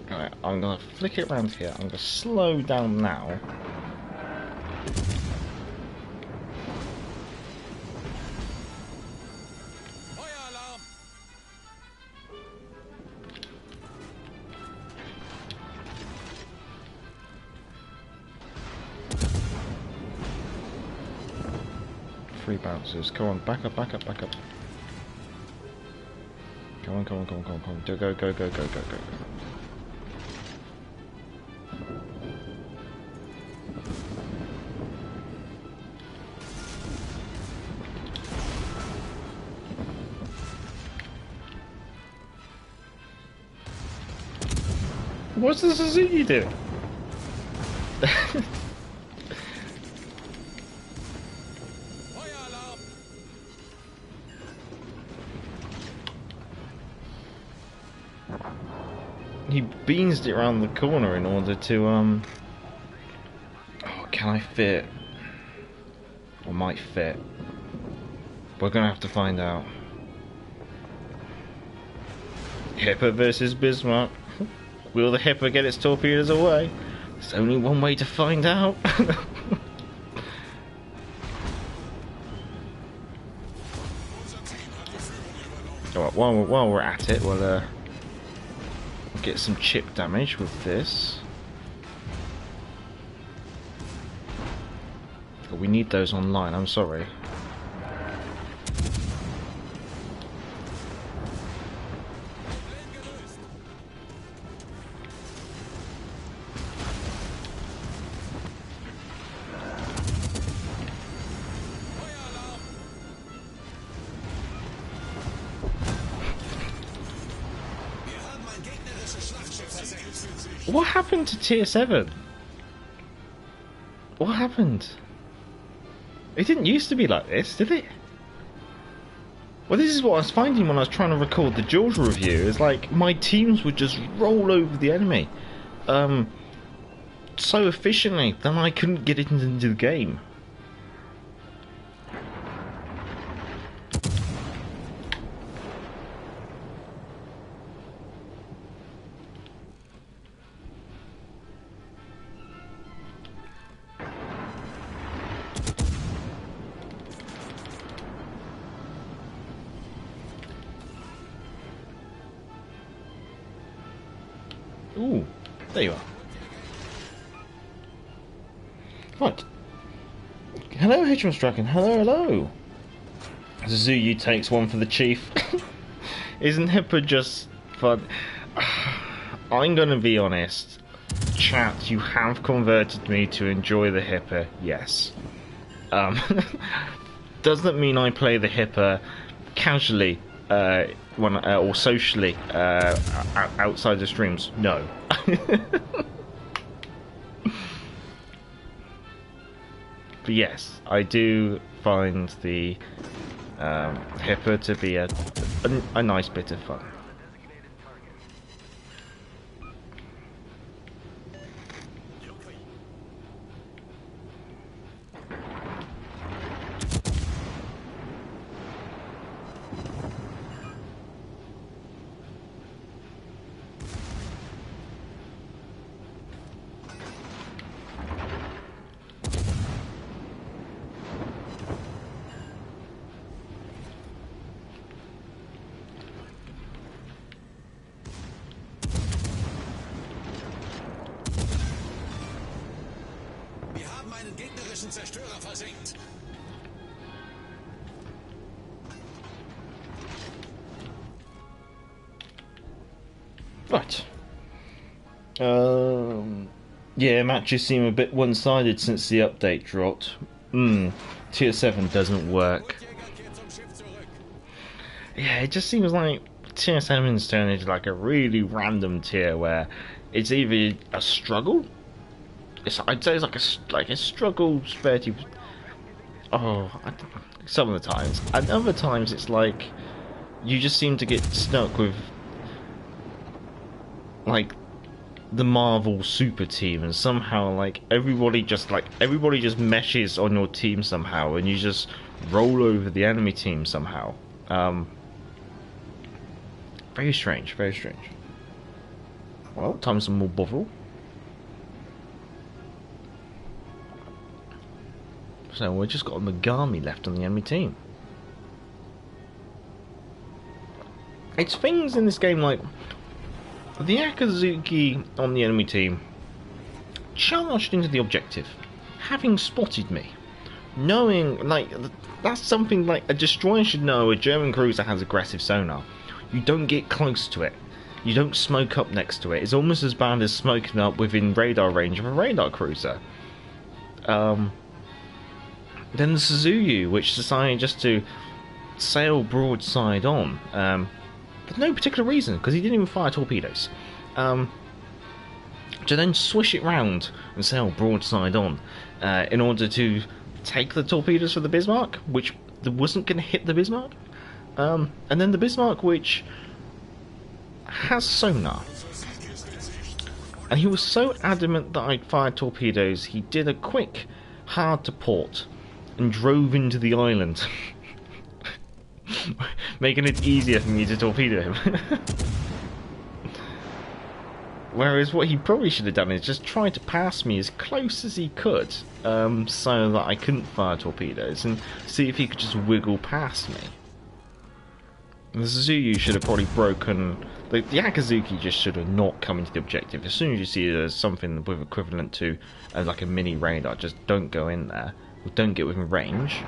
Speaker 1: Alright, I'm gonna flick it around here. I'm gonna slow down now. Three bouncers. Come on, back up, back up, back up. Come on, come on, come on, come on, come on. Go, go, go, go, go, go, go. What's the Suzuki doing? He beansed it around the corner in order to oh, can I fit? Or might fit. We're gonna have to find out. Hipper versus Bismarck. Will the Hipper get its torpedoes away? There's only one way to find out. Alright, while we're at it, we'll get some chip damage with this. Oh, we need those online, I'm sorry. What happened to tier 7? What happened? It didn't used to be like this, did it? Well, this is what I was finding when I was trying to record the Jaws review. It's like my teams would just roll over the enemy so efficiently that I couldn't get it into the game. Ooh, there you are. Right. Hello, HMS Dragon. Hello, hello. Zuyu takes one for the chief. Isn't Hipper just fun? I'm gonna be honest. Chat, you have converted me to enjoy the Hipper, yes. Doesn't mean I play the Hipper casually or socially outside the streams. No. But yes, I do find the Hipper to be a nice bit of fun.
Speaker 3: Großen Zerstörer versenkt.
Speaker 1: Right. Yeah, matches seem a bit one-sided since the update dropped. Tier 7 doesn't work.
Speaker 3: Jäger kehrt zum Schiff zurück.
Speaker 1: Yeah, it just seems like Tier 7's turned into like a really random tier where it's either a struggle. I'd say it's like a struggle 30. Some of the times, and other times it's like you just seem to get stuck with like the Marvel super team, and somehow like everybody just meshes on your team somehow, and you just roll over the enemy team somehow. Very strange, very strange. Well, time for some more Bovril. So we've just got a Megami left on the enemy team. It's things in this game like the Akazuki on the enemy team charged into the objective, having spotted me, knowing like that's something like a destroyer should know. A German cruiser has aggressive sonar. You don't get close to it. You don't smoke up next to it. It's almost as bad as smoking up within radar range of a radar cruiser. Then the Suzuyu, which decided just to sail broadside on, for no particular reason, because he didn't even fire torpedoes. To then swish it round and sail broadside on, in order to take the torpedoes for the Bismarck, which wasn't going to hit the Bismarck. And then the Bismarck, which has sonar. And he was so adamant that I'd fired torpedoes, he did a quick hard to port and drove into the island, making it easier for me to torpedo him. Whereas what he probably should have done is just try to pass me as close as he could, so that I couldn't fire torpedoes, and see if he could just wiggle past me. The Suzuyu should have probably broken. The Akazuki just should have not come into the objective. As soon as you see there's something with equivalent to like a mini radar, just don't go in there. Don't get within range.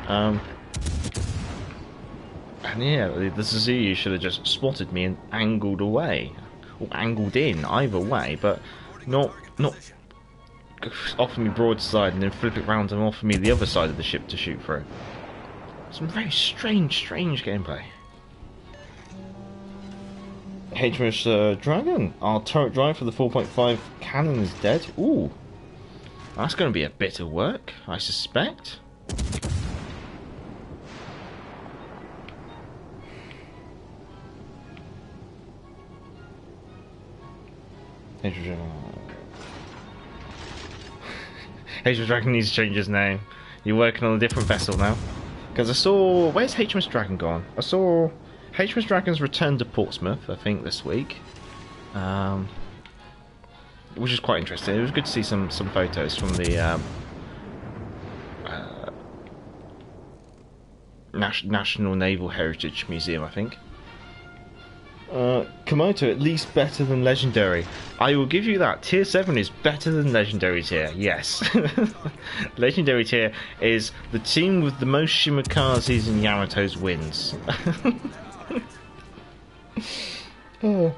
Speaker 1: And yeah, the Suzuyu should have just spotted me and angled away, or angled in, either way, but not offer me broadside and then flip it round and offer me the other side of the ship to shoot through. Some very strange gameplay. HMS Dragon, our turret drive for the 4.5 cannon is dead. Ooh. That's going to be a bit of work, I suspect. HMS Dragon needs to change his name. You're working on a different vessel now. Because I saw... Where's HMS Dragon gone? I saw HMS Dragon's returned to Portsmouth, I think, this week. Which is quite interesting. It was good to see some photos from the National Naval Heritage Museum, I think. Komodo, at least better than Legendary. I will give you that. Tier 7 is better than Legendary tier, yes. Legendary tier is the team with the most Shimikazes and Yamatos wins. Oh.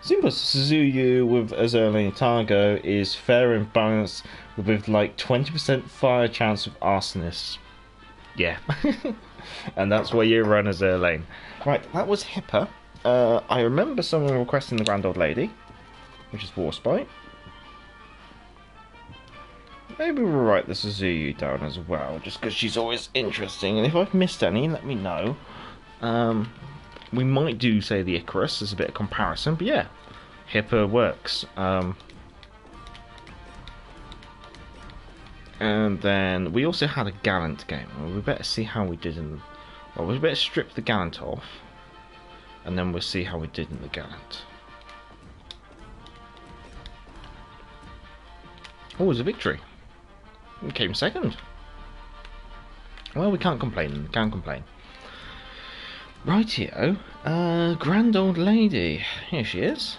Speaker 1: Super Suzuyu with Azerlane Targo is fair and balanced with like 20% fire chance with Arsonists. Yeah. And that's where you run Azerlane. Right, that was Hipper. I remember someone requesting the Grand Old Lady, which is Warspite. Maybe we'll write the Suzuyu down as well, just because she's always interesting. And if I've missed any, let me know. We might do, say, the Icarus as a bit of comparison, but yeah, Hipper works. And then we also had a Gallant game. Well, we better see how we did in. Well, we better strip the Gallant off, and then we'll see how we did in the Gallant. Oh, it was a victory. We came second. Well, we can't complain. Can't complain. Rightio. Grand Old Lady. Here she is.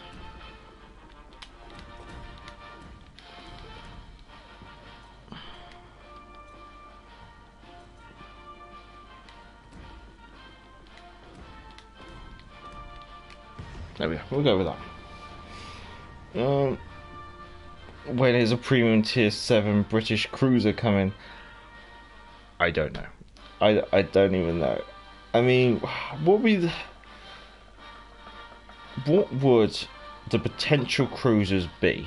Speaker 1: There we go. We'll go with that. When is a premium tier 7 British cruiser coming? I don't know. I don't even know. I mean, what would the potential cruisers be?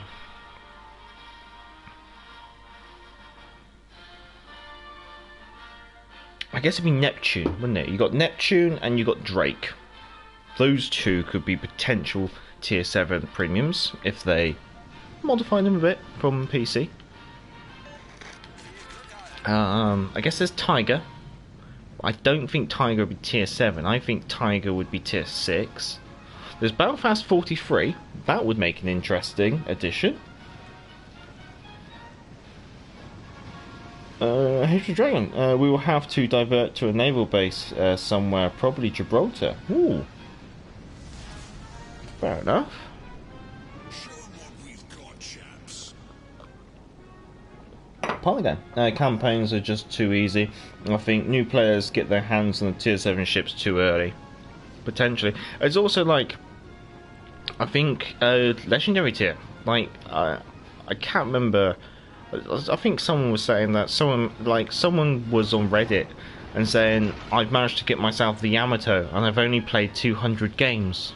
Speaker 1: I guess it'd be Neptune, wouldn't it? You got Neptune and you got Drake. Those two could be potential tier 7 premiums if they modify them a bit from PC. I guess there's Tiger. I don't think Tiger would be tier 7. I think Tiger would be tier 6. There's Belfast 43. That would make an interesting addition. Hatred Dragon. We will have to divert to a naval base somewhere, probably Gibraltar. Ooh. Fair enough.
Speaker 3: Show 'em what we've got, chaps.
Speaker 1: Polygon. Campaigns are just too easy. I think new players get their hands on the tier 7 ships too early. Potentially. It's also like, I think, legendary tier. Like, I can't remember. I think someone was saying that someone was on Reddit and saying, I've managed to get myself the Yamato and I've only played 200 games.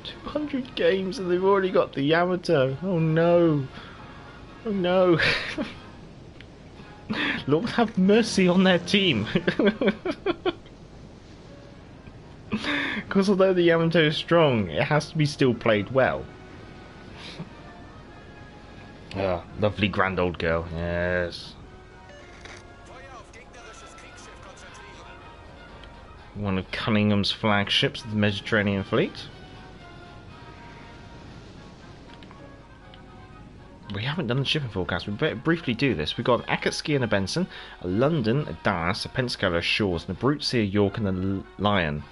Speaker 1: 200 games and they've already got the Yamato. Oh no. Oh no. Lord have mercy on their team. Because although the Yamato is strong, it has to be still played well. Ah, lovely grand old girl, yes. One of Cunningham's flagships of the Mediterranean Fleet. We haven't done the shipping forecast. We better briefly do this. We've got an Akatsuki and a Benson, a London, a Dallas, a Pensacola, a Shores, and a Brute Sea, a York, and a Lion.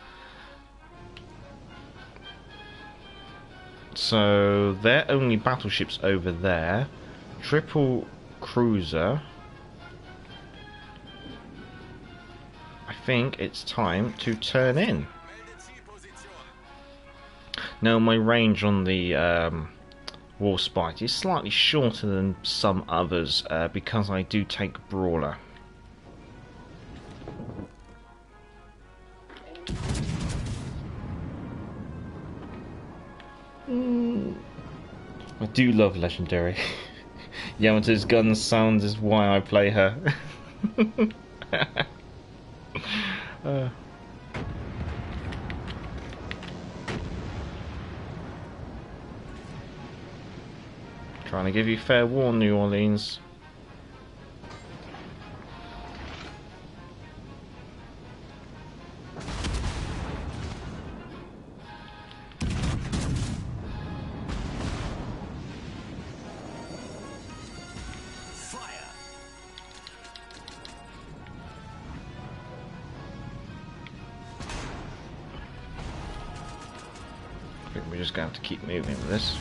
Speaker 1: So they're only battleships over there. Triple cruiser. I think it's time to turn in. Now my range on the Warspite is slightly shorter than some others because I do take Brawler. I do love Legendary. Yamato's gun sound is why I play her. Trying to give you fair warning, New Orleans. I think we're just going to have to keep moving with this.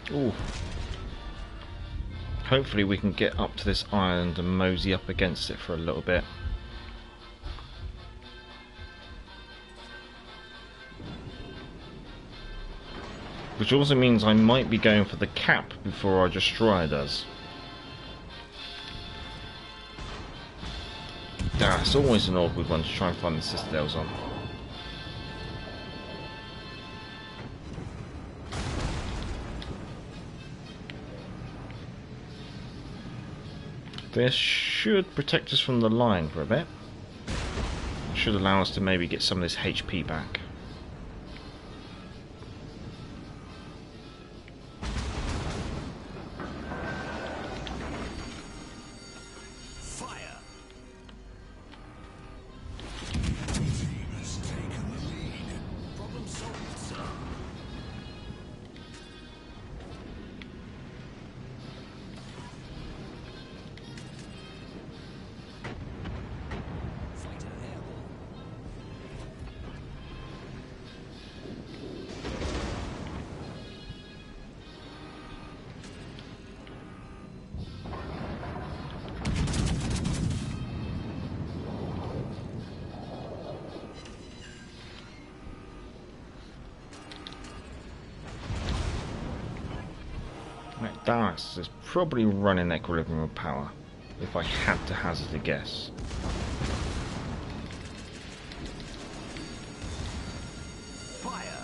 Speaker 1: Ooh. Hopefully we can get up to this island and mosey up against it for a little bit. Which also means I might be going for the cap before our destroyer does. It's always an awkward one to try and find the citadels on. This should protect us from the line for a bit. should allow us to maybe get some of this HP back.
Speaker 2: Fire.
Speaker 3: Team has taken the lead.
Speaker 2: Problem solved, sir. Fighter airborne.
Speaker 1: Right, Dallas is probably running equilibrium of power, if I had to hazard a guess.
Speaker 2: Fire.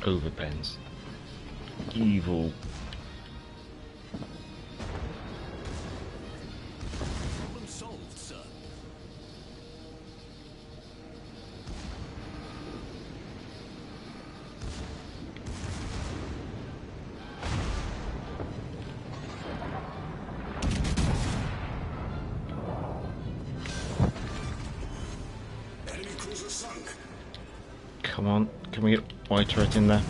Speaker 1: Overpens. Evil.
Speaker 2: Problem solved, sir.
Speaker 3: Enemy cruiser sunk.
Speaker 1: Come on, can we get wide turret in there?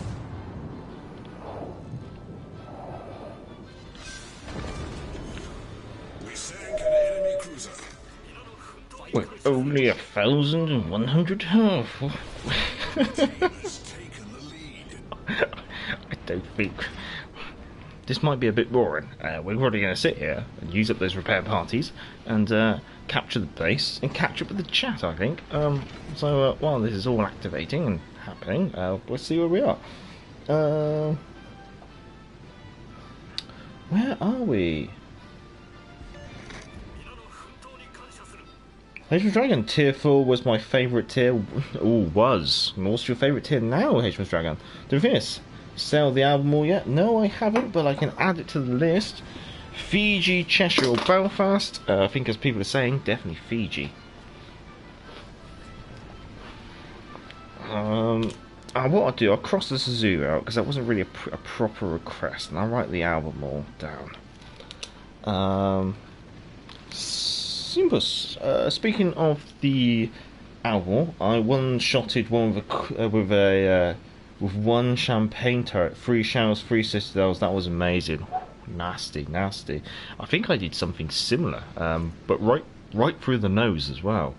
Speaker 3: We sank an enemy cruiser.
Speaker 1: We're only 1,100 health.
Speaker 3: Team has taken the lead.
Speaker 1: I don't think this might be a bit boring. We're probably going to sit here and use up those repair parties and capture the base and catch up with the chat, I think. So while this is all activating and happening, we'll see where we are. Where are we? HMS Dragon tier 4 was my favourite tier. Ooh, was. What's your favourite tier now, HMS Dragon? Do this. Sell the album all yet? No, I haven't, but I can add it to the list. Fiji, Cheshire, or Belfast? I think, as people are saying, definitely Fiji. What I'll do, I'll cross the Suzu out because that wasn't really a proper request, and I'll write the album all down. Simpus. Speaking of the album, I one-shotted one with one champagne turret, 3 shells, 3 citadels. That was amazing. Nasty, nasty. I think I did something similar, but right through the nose as well.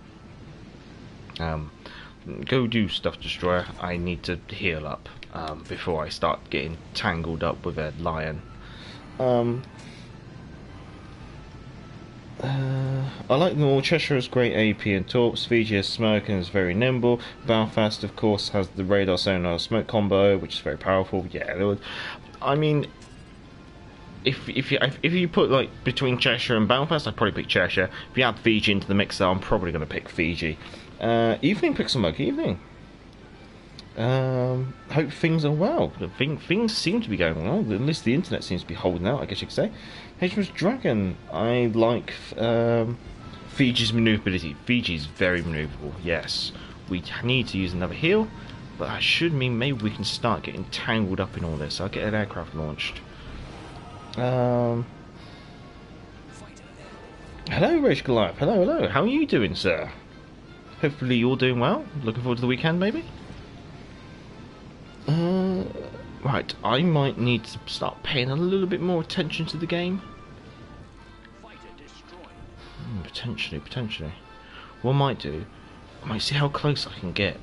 Speaker 1: Go do Stuff Destroyer. I need to heal up before I start getting tangled up with a lion. I like them all. Cheshire has great AP and torps. Fiji has smoke and is very nimble. Belfast, of course, has the radar sonar smoke combo, which is very powerful. Yeah, I mean, if you put like between Cheshire and Belfast, I'd probably pick Cheshire. If you add Fiji into the mix, I'm probably going to pick Fiji. Evening, Pixelmug. Evening. Hope things are well. Things seem to be going well. At least the internet seems to be holding out, I guess you could say. HMS Dragon. I like Fiji's manoeuvrability. Fiji's very manoeuvrable, yes. We need to use another heal, but that should mean maybe we can start getting tangled up in all this. I'll get an aircraft launched. Hello, Rage Goliath. Hello, hello. How are you doing, sir? Hopefully you're doing well. Looking forward to the weekend, maybe? Right, I might need to start paying a little bit more attention to the game. Potentially. What I might do, I might see how close I can get.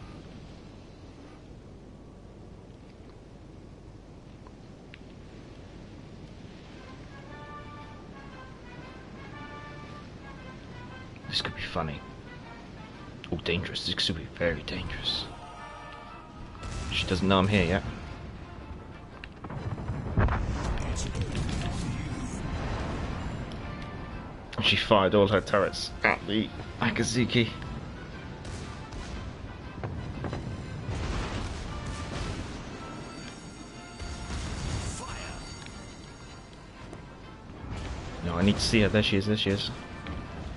Speaker 1: This could be funny. Oh, dangerous. This could be very dangerous. She doesn't know I'm here yet. She fired all her turrets at the Akazuki. No, I need to see her. There she is. There she is.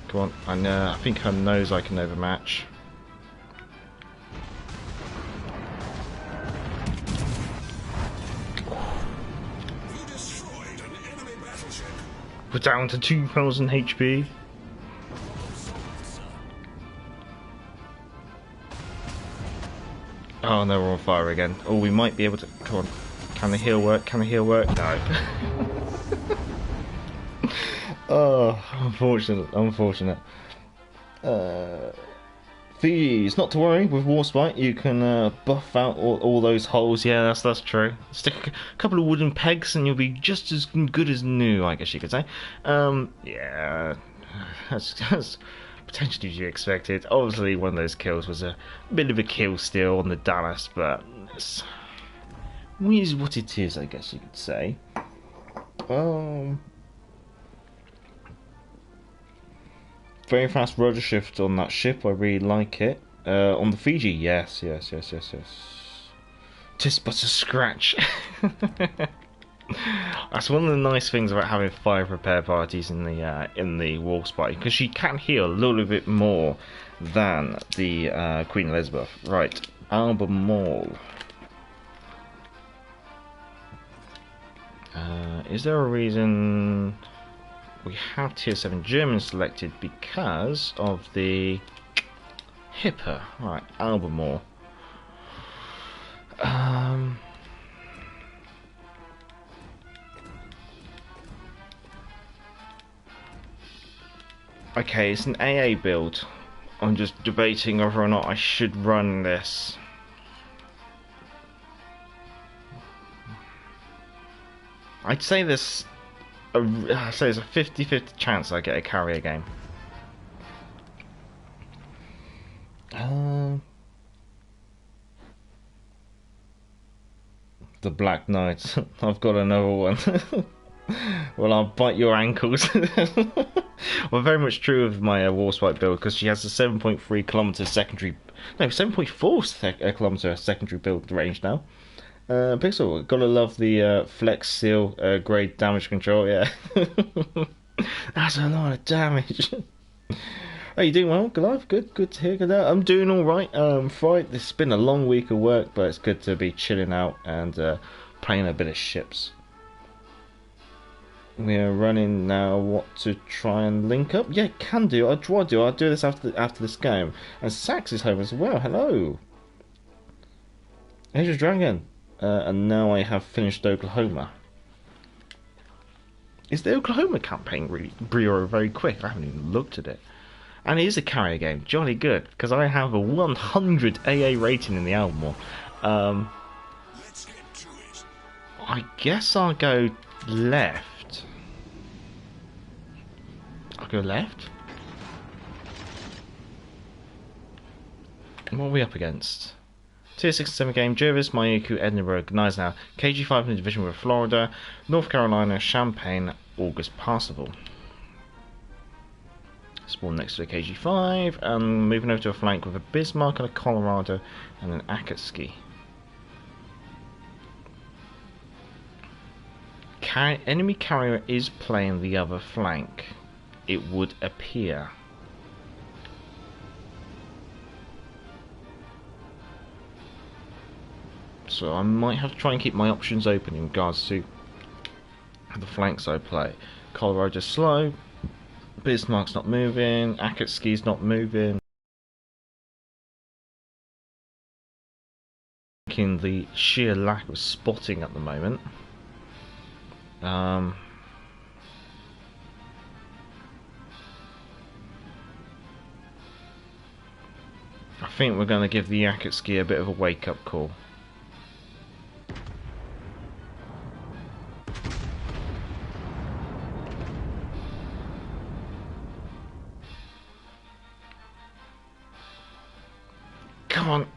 Speaker 1: Come on. I think her knows I can overmatch.
Speaker 3: You destroyed an enemy battleship.
Speaker 1: We're down to 2,000 HP. Oh no, we're on fire again. Oh, we might be able to. Come on. Can the heal work? Can the heal work? No. Oh, unfortunate. Unfortunate. Thieves, not to worry. With Warspite, you can buff out all those holes. Yeah, that's true. Stick a couple of wooden pegs, and you'll be just as good as new, I guess you could say. Yeah, that's potentially to be expected. Obviously, one of those kills was a bit of a kill steal on the Dallas, but it's what it is, I guess you could say. Very fast rudder shift on that ship. I really like it. On the Fiji, yes. Tis but a scratch. That's one of the nice things about having 5 repair parties in the Warspite, because she can heal a little bit more than the Queen Elizabeth. Right, Albemarle. Is there a reason we have tier 7 German selected? Because of the Hipper. Right, Albemarle. Okay, it's an AA build. I'm just debating whether or not I should run this. I'd say there's a 50-50 chance I get a carrier game. The Black Knight. I've got another one. Well, I'll bite your ankles. Well, very much true of my Warspite build, because she has a 7.3 kilometer secondary, no, 7.4 kilometer secondary build range now. Pixel, gotta love the Flex Seal grade damage control. Yeah, that's a lot of damage. Are you doing well, Goliath? Good to hear. Good. I'm doing all right. Friday. It's been a long week of work, but it's good to be chilling out and playing a bit of ships. We are running now. What to try and link up? Yeah, can do. I'll do this after this game. And Sax is home as well. Hello. Here's your dragon. And now I have finished Oklahoma. Is the Oklahoma campaign really very quick? I haven't even looked at it. And it is a carrier game. Jolly good, because I have a 100 AA rating in the Albemarle.
Speaker 3: Let's get to it.
Speaker 1: I guess I'll go left. I'll go left. And what are we up against? Tier 6 and 7 game, Jervis, Mayuku, Edinburgh, Gneisenau, KG5 in the division with Florida, North Carolina, Champaign, August passable. Spawn next to a KG5, and moving over to a flank with a Bismarck and a Colorado and an Akatsuki. Enemy carrier is playing the other flank, it would appear. So I might have to try and keep my options open in regards to the flanks I play. Colorado's slow, Bismarck's not moving, Akatsuki's not moving. The sheer lack of spotting at the moment. I think we're going to give the Akatsuki a bit of a wake-up call. Come on.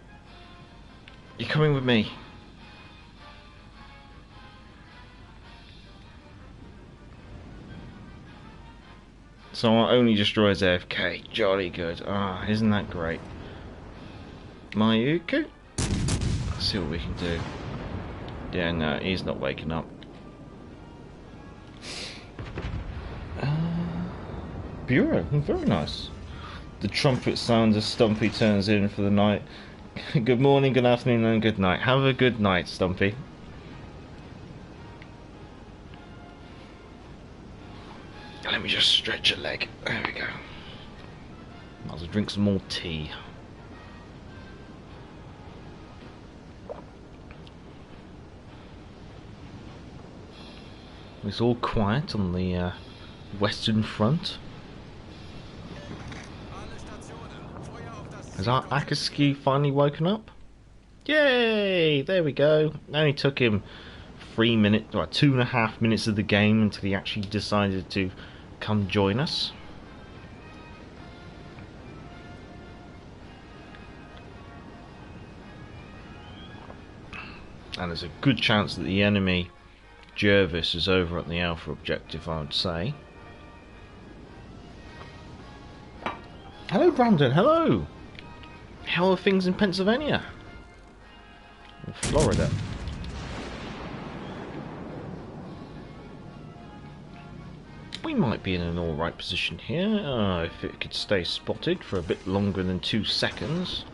Speaker 1: You're coming with me. So our only destroyers AFK. Jolly good. Ah, isn't that great? Mayuku? Let's see what we can do. Yeah, no, he's not waking up. bureau. Very nice. The trumpet sounds as Stumpy turns in for the night. Good morning, good afternoon, and good night. Have a good night, Stumpy. Let me just stretch a leg. There we go. Might as well drink some more tea. It's all quiet on the western front. Has our Akaski finally woken up? Yay! There we go. Only took him 3 minutes, or 2.5 minutes of the game until he actually decided to come join us. And there's a good chance that the enemy Jervis is over at the Alpha objective, I would say. Hello, Brandon. Hello. How are things in Pennsylvania? Or Florida? We might be in an alright position here, if it could stay spotted for a bit longer than 2 seconds.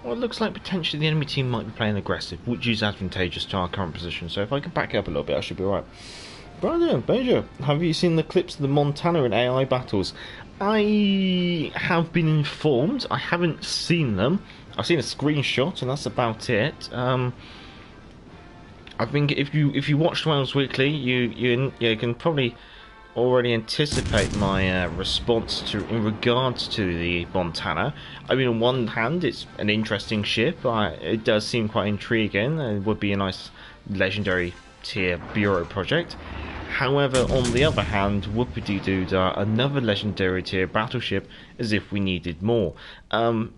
Speaker 1: Well, it looks like potentially the enemy team might be playing aggressive, which is advantageous to our current position, so if I can back up a little bit, I should be alright. Brother, Beja, have you seen the clips of the Montana and AI battles? I have been informed. I haven't seen them. I've seen a screenshot, and that's about it. I think if you watched Wales Weekly, you can probably already anticipate my response in regards to the Montana. I mean, on one hand, it's an interesting ship. It does seem quite intriguing. It would be a nice legendary tier bureau project. However, on the other hand, whoopity-doo-dah, another legendary tier battleship, as if we needed more.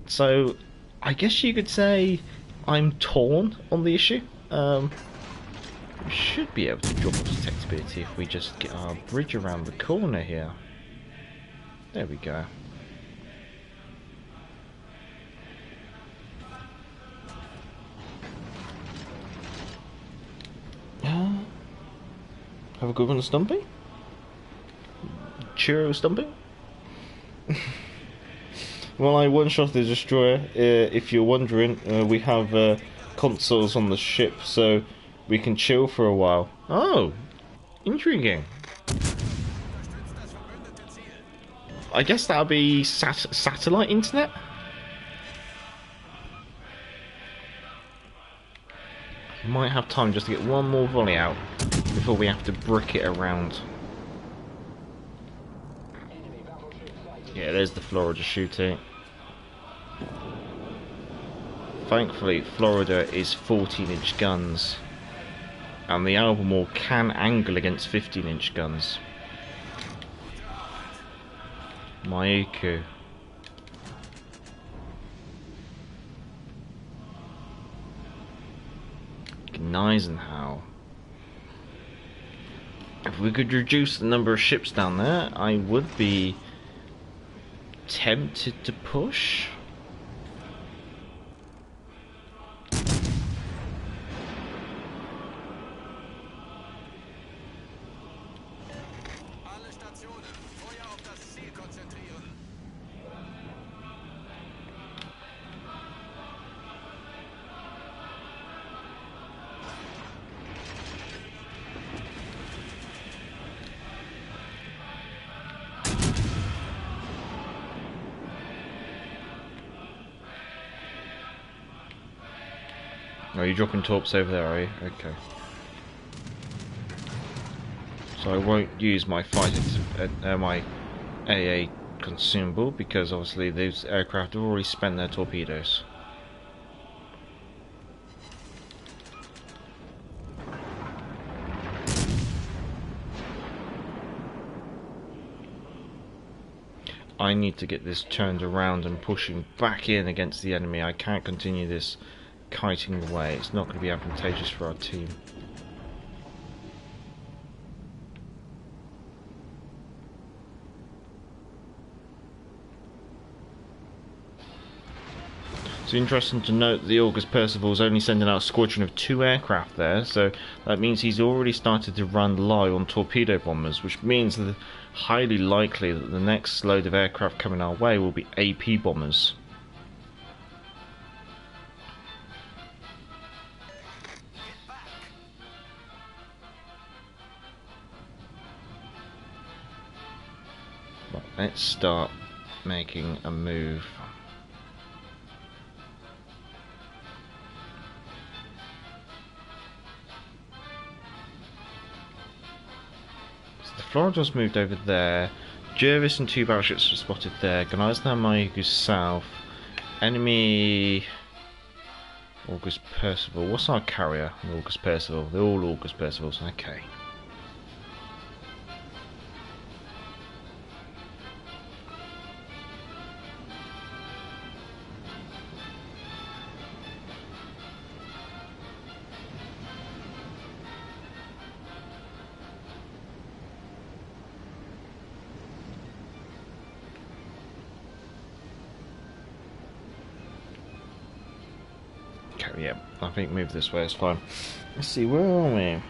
Speaker 1: So, I guess you could say I'm torn on the issue. We should be able to drop off detectability if we just get our bridge around the corner here. There we go. Have a good one, Stumpy? Cheerio, Stumpy? Well, I one-shot the destroyer. If you're wondering, we have consoles on the ship, so we can chill for a while. Oh, intriguing. I guess that'll be satellite internet? Might have time just to get one more volley out before we have to brick it around. Yeah, there's the Florida shooting. Thankfully, Florida is 14-inch guns, and the Albemarle can angle against 15-inch guns. Maiku. Gneisenau. If we could reduce the number of ships down there, I would be tempted to push. Oh, you're dropping torps over there, are you? Okay. So I won't use my my AA consumable, because obviously those aircraft have already spent their torpedoes. I need to get this turned around and pushing back in against the enemy. I can't continue this kiting away. It's not going to be advantageous for our team. It's interesting to note that the August Percival is only sending out a squadron of 2 aircraft there, so that means he's already started to run low on torpedo bombers, which means that highly likely that the next load of aircraft coming our way will be AP bombers. Right, let's start making a move. The Florida's moved over there. Jervis and 2 battleships are spotted there. Gneisenau goes south. Enemy August Percival. What's our carrier? August Percival. They're all August Percivals. Okay. Yeah, I think move this way is fine. Let's see, where are we?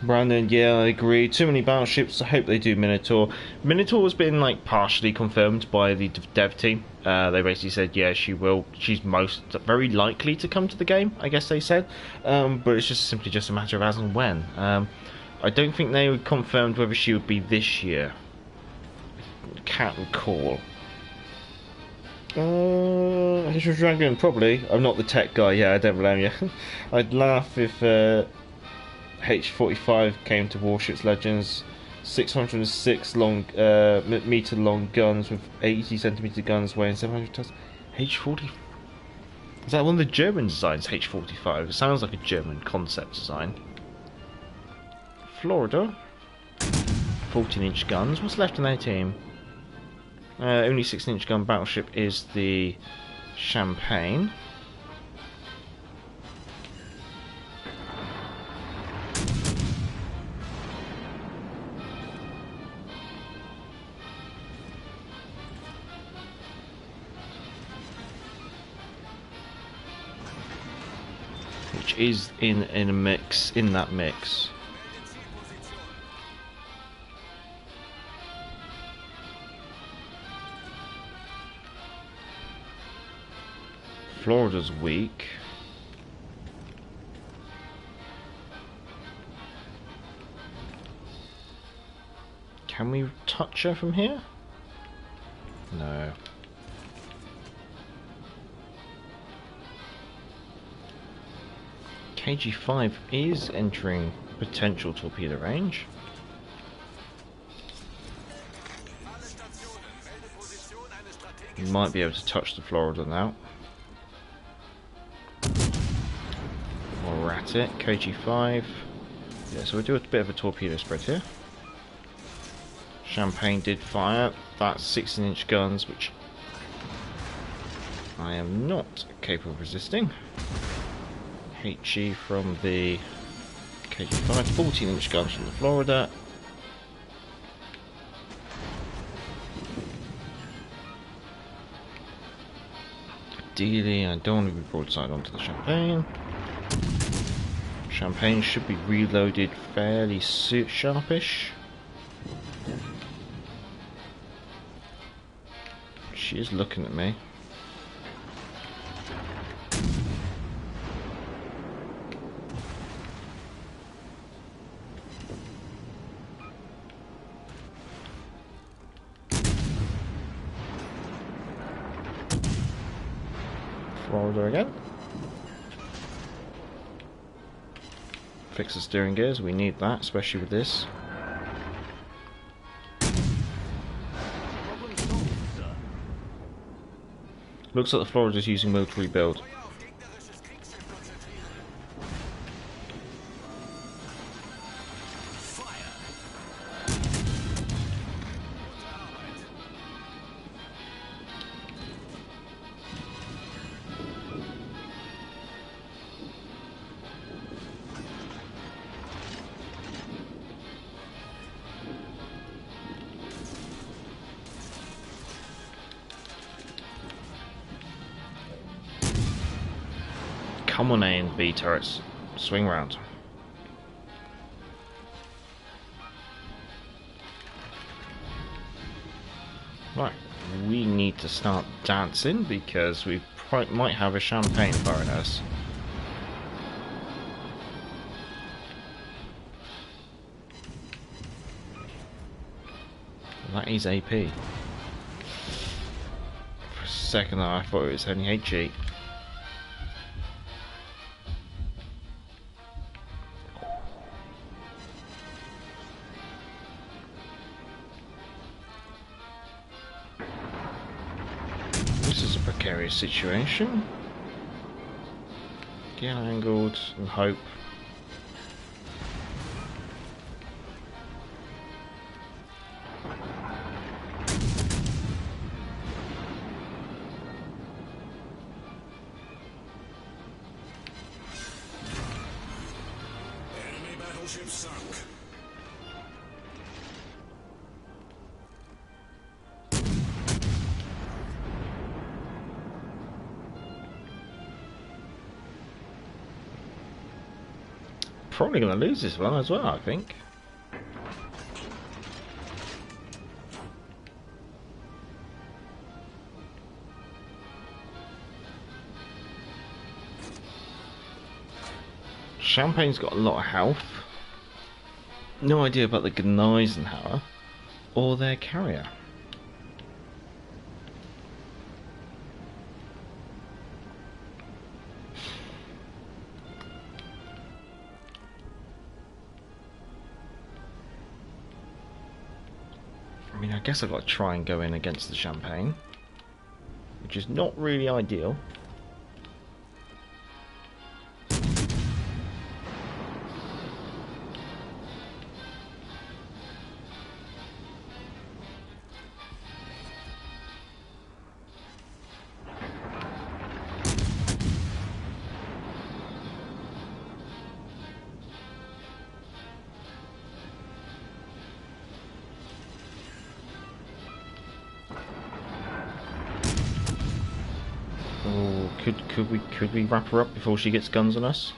Speaker 1: Brandon, yeah, I agree. Too many battleships. I hope they do Minotaur. Minotaur has been like partially confirmed by the dev team. They basically said, yeah, she will. She's very likely to come to the game, I guess they said. But it's just simply just a matter of as and when. I don't think they confirmed whether she would be this year. Can't recall. History Dragon, probably. I'm not the tech guy, yeah, I don't blame you. I'd laugh if H-45 came to Warships Legends. 606 meter long guns with 80 centimeter guns weighing 700 tons. H-40. Is that one of the German designs, H-45? It sounds like a German concept design. Florida. 14-inch guns. What's left in their team? Only 16-inch gun battleship is the Champagne. Which is in a mix, in that mix. Florida's weak. Can we touch her from here? No. KG-5 is entering potential torpedo range. We might be able to touch the Florida now. While we're at it, KG-5. Yeah, so we'll do a bit of a torpedo spread here. Champagne did fire. That's 16-inch guns, which I am not capable of resisting. HE from the KG-5, 14-inch guns from the Florida. Ideally, I don't want to be broadside onto the Champagne. Champagne should be reloaded fairly sharpish. She is looking at me. Florida again. Fix the steering gears, we need that, especially with this. Looks like the Florida's using mode to rebuild. Come on, A and B turrets. Swing round. Right, we need to start dancing because we might have a champagne firing at us. That is AP. For a second there, I thought it was only HE. This is a precarious situation. Get angled and hope.
Speaker 3: Enemy battleship sunk.
Speaker 1: Probably going to lose this one as well, I think. Champagne's got a lot of health. No idea about the Gneisenhower or their carrier. I mean, I guess I've got to try and go in against the Champagne, which is not really ideal. Oh, could we wrap her up before she gets guns on us?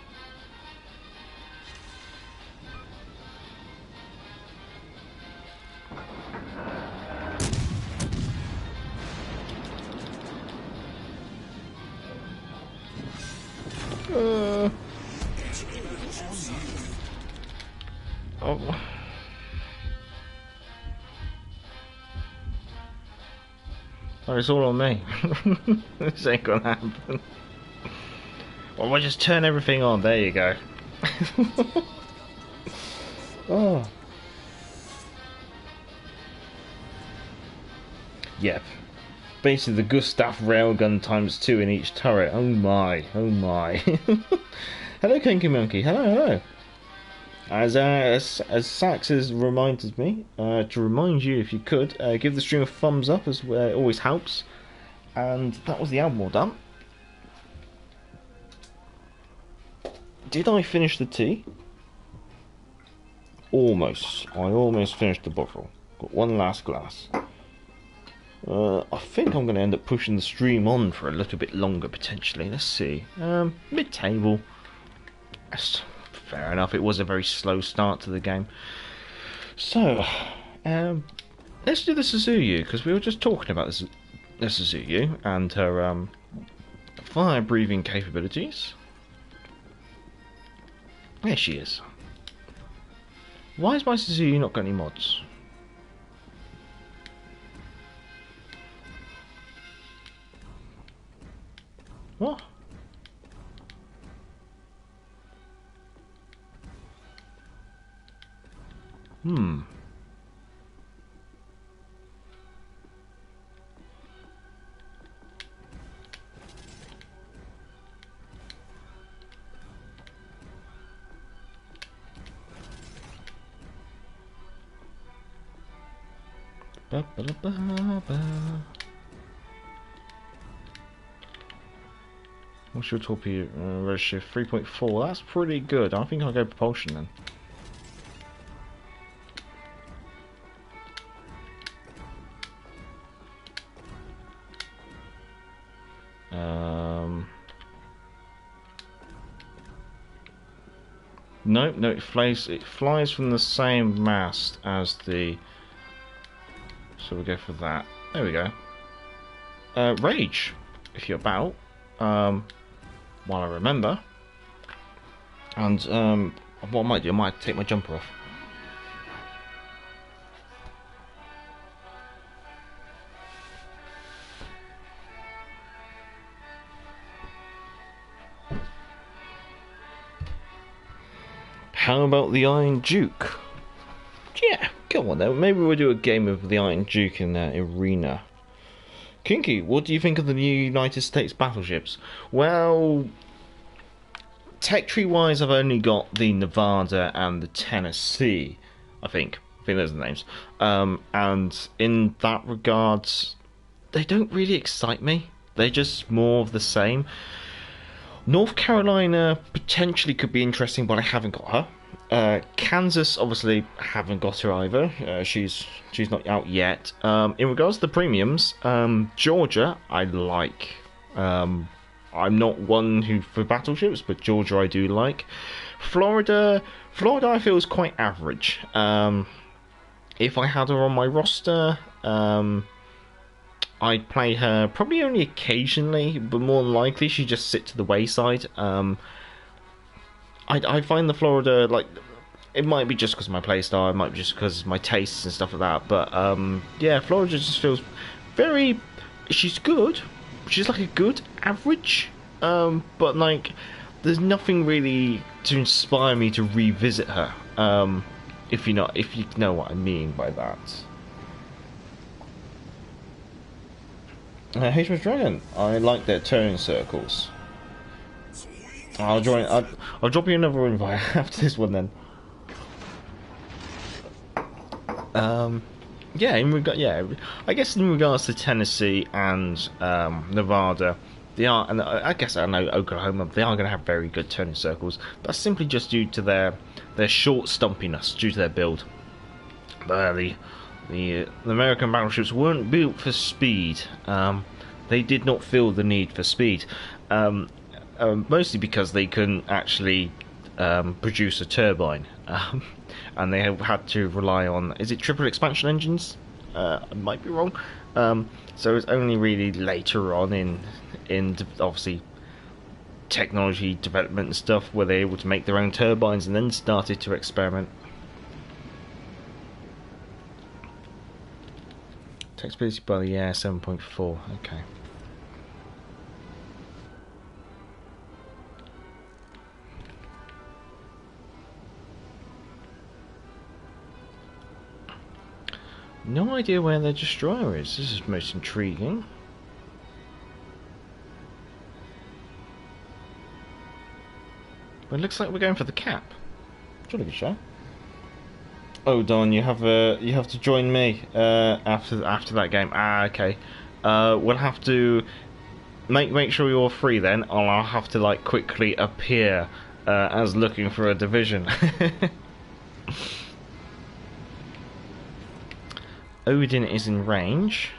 Speaker 1: Oh. Oh, it's all on me. This ain't gonna happen. Well, we'll just turn everything on. There you go. Oh. Yep. Basically, the Gustav railgun ×2 in each turret. Oh my. Oh my. Hello, Kinky Monkey. Hello, hello. As Sax has reminded me, to remind you, if you could, give the stream a thumbs up, as it always helps. And that was the Admiral done. Did I finish the tea? Almost. I almost finished the bottle. Got one last glass. I think I'm going to end up pushing the stream on for a little bit longer, potentially. Let's see. Mid-table. Fair enough, it was a very slow start to the game. So, let's do the Suzuyu, because we were just talking about the Suzuyu and her fire-breathing capabilities. There she is. Why is my Suzuyu not got any mods? What? Ba, ba, ba, ba. What's your torpedo redshift? 3.4. That's pretty good. I think I'll go propulsion then. No, no, it flies from the same mast as the... So we'll go for that. There we go. Rage, if you're about. While I remember. And what I might do, I might take my jumper off. How about the Iron Duke? Yeah, go on then. Maybe we'll do a game of the Iron Duke in the arena. Kinky, what do you think of the new United States battleships? Well, tech tree wise, I've only got the Nevada and the Tennessee. I think those are the names. And in that regards, they don't really excite me. They're just more of the same. North Carolina potentially could be interesting, but I haven't got her. Kansas, obviously, haven't got her either. She's not out yet. In regards to the premiums, Georgia, I like. I'm not one who for battleships, but Georgia I do like. Florida I feel is quite average. If I had her on my roster, I'd play her probably only occasionally, but more than likely she'd just sit to the wayside. I find the Florida, like, it might be just because of my playstyle, it might be just because of my tastes and stuff like that, but yeah, Florida just feels very... She's good. She's like a good average, but like, there's nothing really to inspire me to revisit her. If you know what I mean by that. HMS Dragon, I like their turning circles. I'll drop you another invite after this one then. I guess in regards to Tennessee and Nevada, they are, and I guess I know Oklahoma, they are going to have very good turning circles. That's simply just due to their short stumpiness, due to their build. The American battleships weren't built for speed. They did not feel the need for speed, mostly because they couldn't actually produce a turbine, and they have had to rely on, is it triple expansion engines? I might be wrong. So it's only really later on in obviously technology development and stuff where they're able to make their own turbines and then started to experiment. Textability by the air 7.4. Okay. No idea where their destroyer is. This is most intriguing. But it looks like we're going for the cap. Jolly good show. Oh, Don, you have to join me after that game. Ah, okay. We'll have to make sure you're free then, or I'll have to like quickly appear as looking for a division. Odin is in range.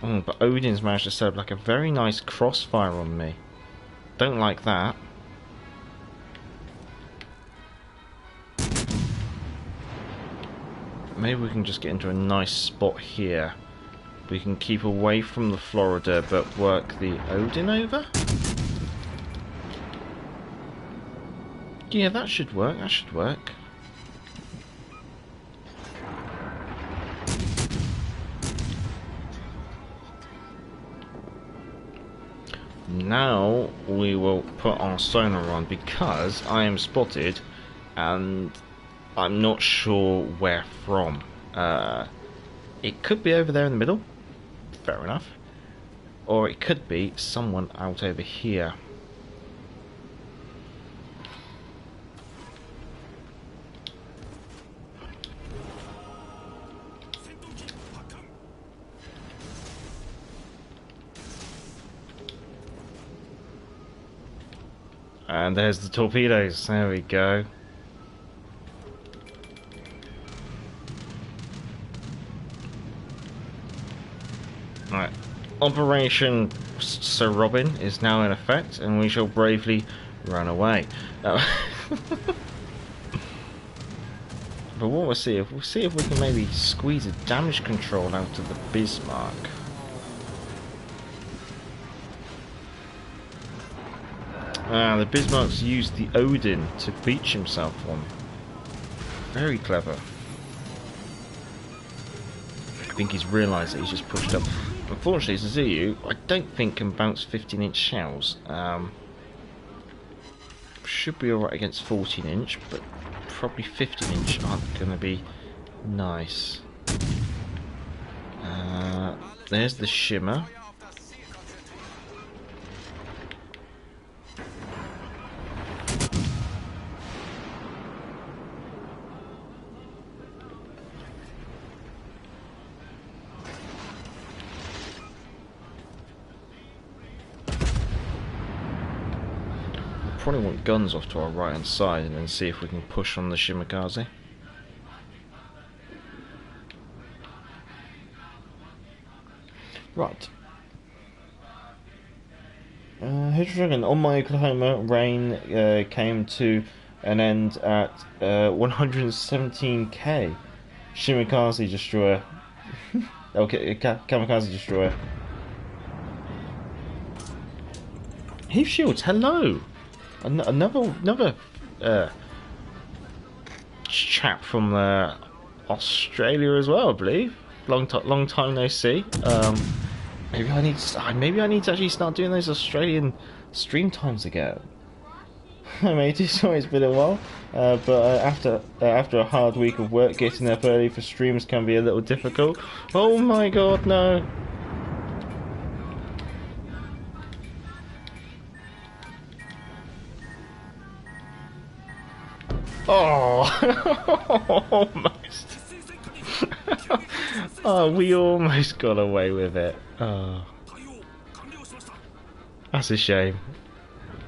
Speaker 1: But Odin's managed to set up like a very nice crossfire on me. Don't like that. Maybe we can just get into a nice spot here. We can keep away from the Florida, but work the Odin over? Yeah, that should work, that should work. Now we will put our sonar on because I am spotted and I'm not sure where from. It could be over there in the middle, fair enough, or it could be someone out over here. And there's the torpedoes, there we go. Right, Operation Sir Robin is now in effect, and we shall bravely run away. But what we'll see if we can maybe squeeze a damage control out of the Bismarck. Ah, the Bismarck's used the Odin to beach himself on. Very clever. I think he's realised that he's just pushed up. Unfortunately, Suzuyu, I don't think can bounce 15-inch shells. Should be alright against 14-inch, but probably 15-inch aren't going to be nice. There's the shimmer. Probably want guns off to our right hand side and then see if we can push on the Shimakaze. Right. Dragon, on my Oklahoma, rain came to an end at 117k. Shimakaze destroyer. Okay, Kamikaze destroyer. Heave shields, hello! Another chap from Australia as well, I believe. Long time no see. Maybe I need to actually start doing those Australian stream times again. Mate, it's always been a while, but after a hard week of work, getting up early for streams can be a little difficult. Oh my god, no! Oh, almost. Oh, we almost got away with it. Oh, that's a shame.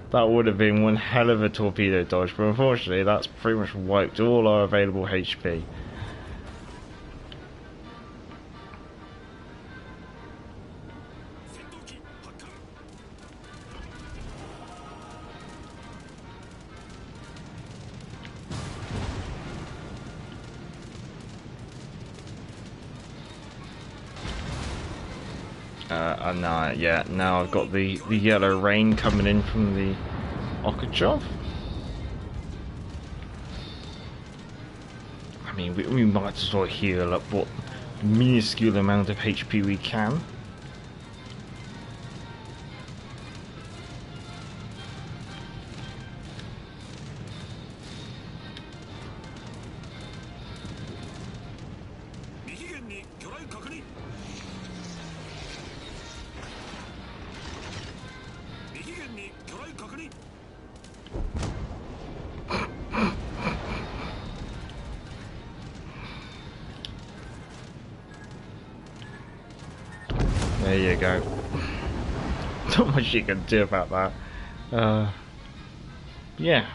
Speaker 1: That would have been one hell of a torpedo dodge, but unfortunately, that's pretty much wiped all our available HP. Now I've got the yellow rain coming in from the Okachov. I mean, we might as well heal up what minuscule amount of HP we can. There you go. Not much you can do about that. Yeah.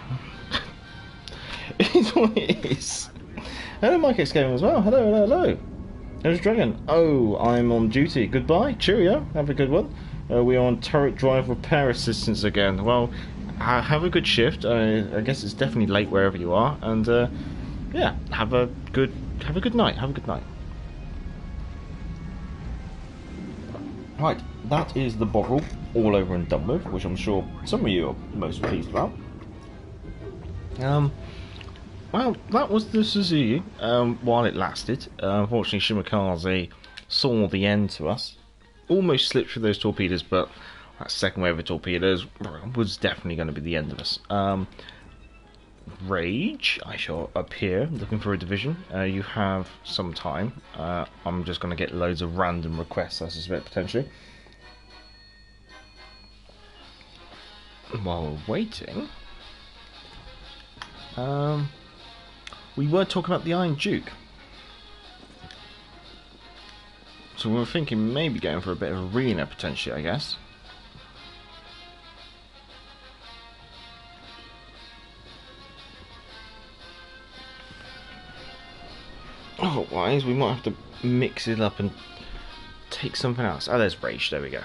Speaker 1: It is what it is. Hello, Mike X Gaming as well. Hello. There's Dragon. Oh, I'm on duty. Goodbye. Cheerio. Have a good one. We are on turret drive repair assistance again. Well, have a good shift. I guess it's definitely late wherever you are. And yeah, have a good night. Have a good night. Right, that is the bottle all over and done with, which I'm sure some of you are most pleased about. Well, that was the Suzuki, while it lasted. Unfortunately, Shimakaze saw the end to us. Almost slipped through those torpedoes, but that second wave of torpedoes was definitely going to be the end of us. Rage, I shall appear looking for a division. You have some time. I'm just going to get loads of random requests, I suspect, potentially. While we're waiting, we were talking about the Iron Duke. So we were thinking maybe going for a bit of arena, potentially, I guess. Otherwise, we might have to mix it up and take something else. Oh, there's Rage. There we go.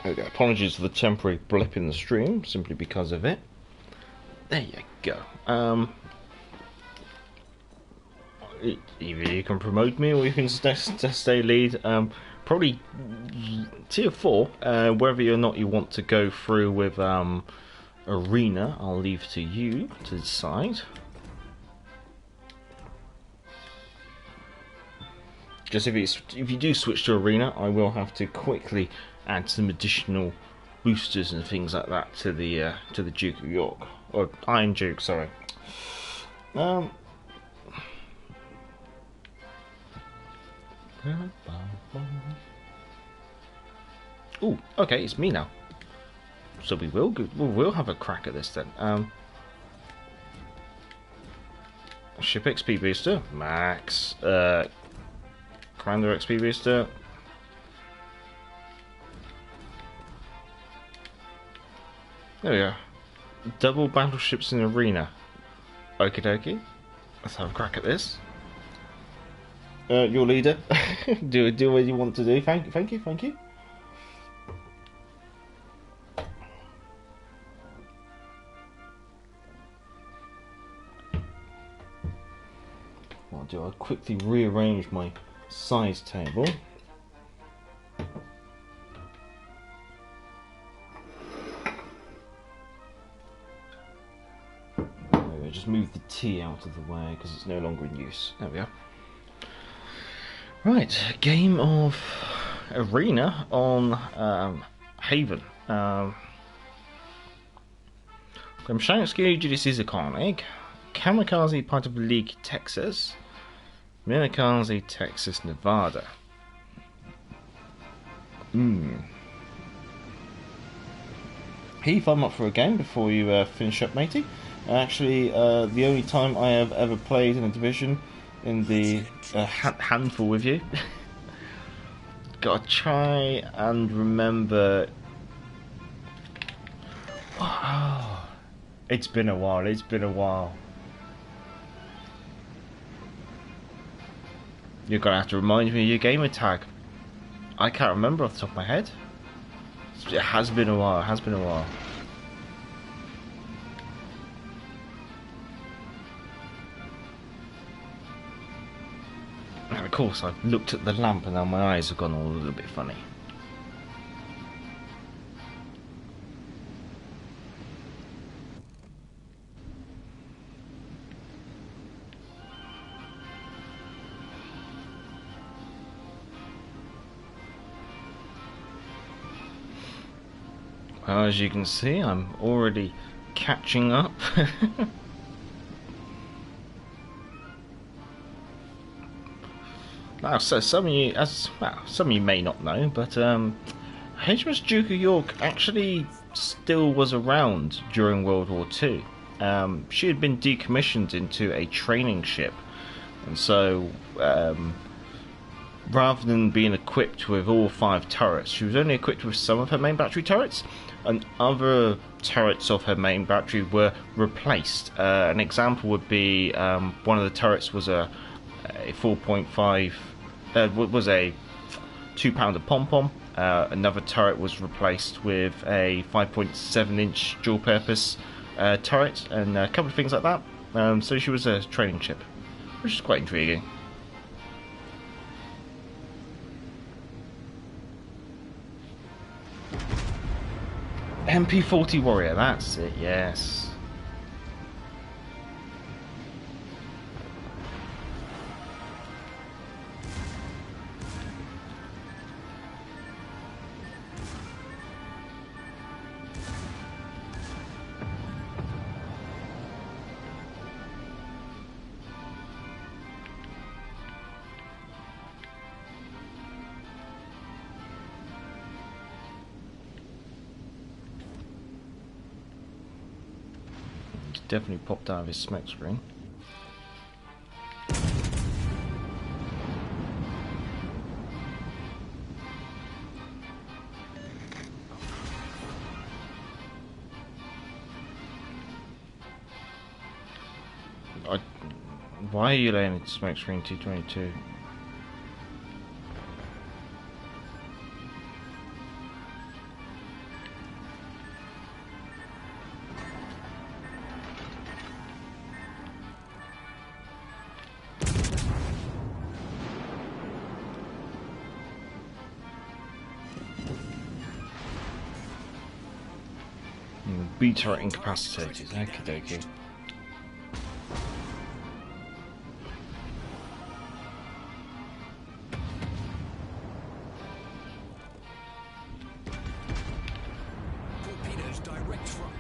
Speaker 1: There we go. Apologies for the temporary blip in the stream, simply because of it. There you go. Either you can promote me or you can stay lead. Probably tier 4, whether or not you want to go through with arena, I'll leave to you to decide. Just if you do switch to arena, I will have to quickly add some additional boosters and things like that to the Duke of York, or Iron Duke, sorry. Oh, okay, it's me now. So we'll have a crack at this then. Ship XP booster, max. Commander XP booster. There we go. Double battleships in arena. Okie dokie. Let's have a crack at this. Your leader. do what you want to do. Thank you. What I'll do, I'll quickly rearrange my size table. Just move the T out of the way because it's no longer in use. There we are. Right, game of arena on Haven. Gromshansky, Julius Izakarnig, Kamikaze, part of League, Texas, Minakaze, Texas, Nevada. Heath, I'm up for a game before you finish up, matey. Actually, the only time I have ever played in a division in the handful with you. Gotta try and remember. Oh, it's been a while. You're gonna have to remind me of your gamer tag. I can't remember off the top of my head. It has been a while. And of course, I've looked at the lamp and now my eyes have gone all a little bit funny. Well, as you can see, I'm already catching up. Now, so some of you may not know, but HMS Duke of York actually still was around during World War II. She had been decommissioned into a training ship, and so rather than being equipped with all 5 turrets, she was only equipped with some of her main battery turrets, and other turrets of her main battery were replaced. An example would be one of the turrets was a 4.5 was a 2-pounder pom-pom. Another turret was replaced with a 5.7-inch dual-purpose turret, and a couple of things like that. So she was a training ship, which is quite intriguing. MP40 Warrior, that's it, yes. Definitely popped out of his smoke screen. Why are you laying at smoke screen 222? B turret incapacitated. Okie dokie.
Speaker 2: Torpedoes direct front.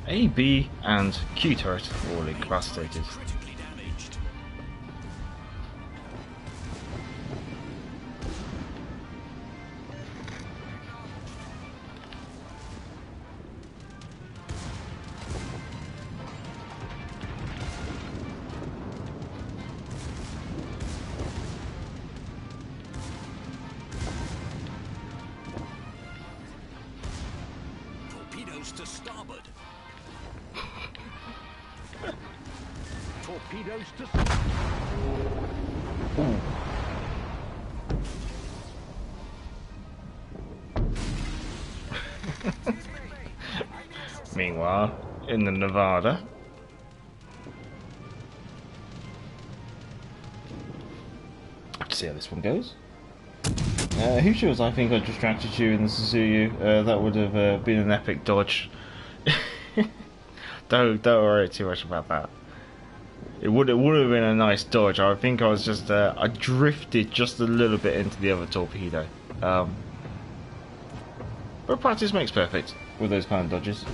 Speaker 1: A, B, and Q turret all incapacitated.
Speaker 2: Critically damaged. Torpedoes to starboard. Torpedoes to
Speaker 1: Ooh. Meanwhile, in the Nevada, let's see how this one goes. Who shows I think I distracted you in the Suzuyu? That would have been an epic dodge. Don't worry too much about that. It would have been a nice dodge. I think I was just I drifted just a little bit into the other torpedo. But practice makes perfect with those kind of dodges.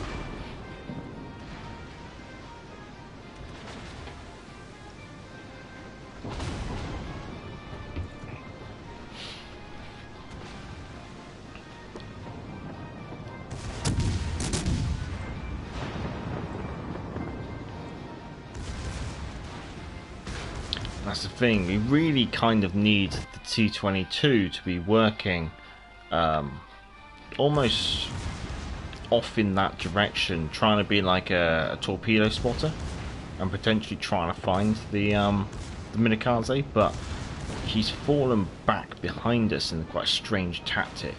Speaker 1: That's the thing, we really kind of need the T-22 to be working almost off in that direction, trying to be like a torpedo spotter and potentially trying to find the Minikaze, but he's fallen back behind us in quite a strange tactic,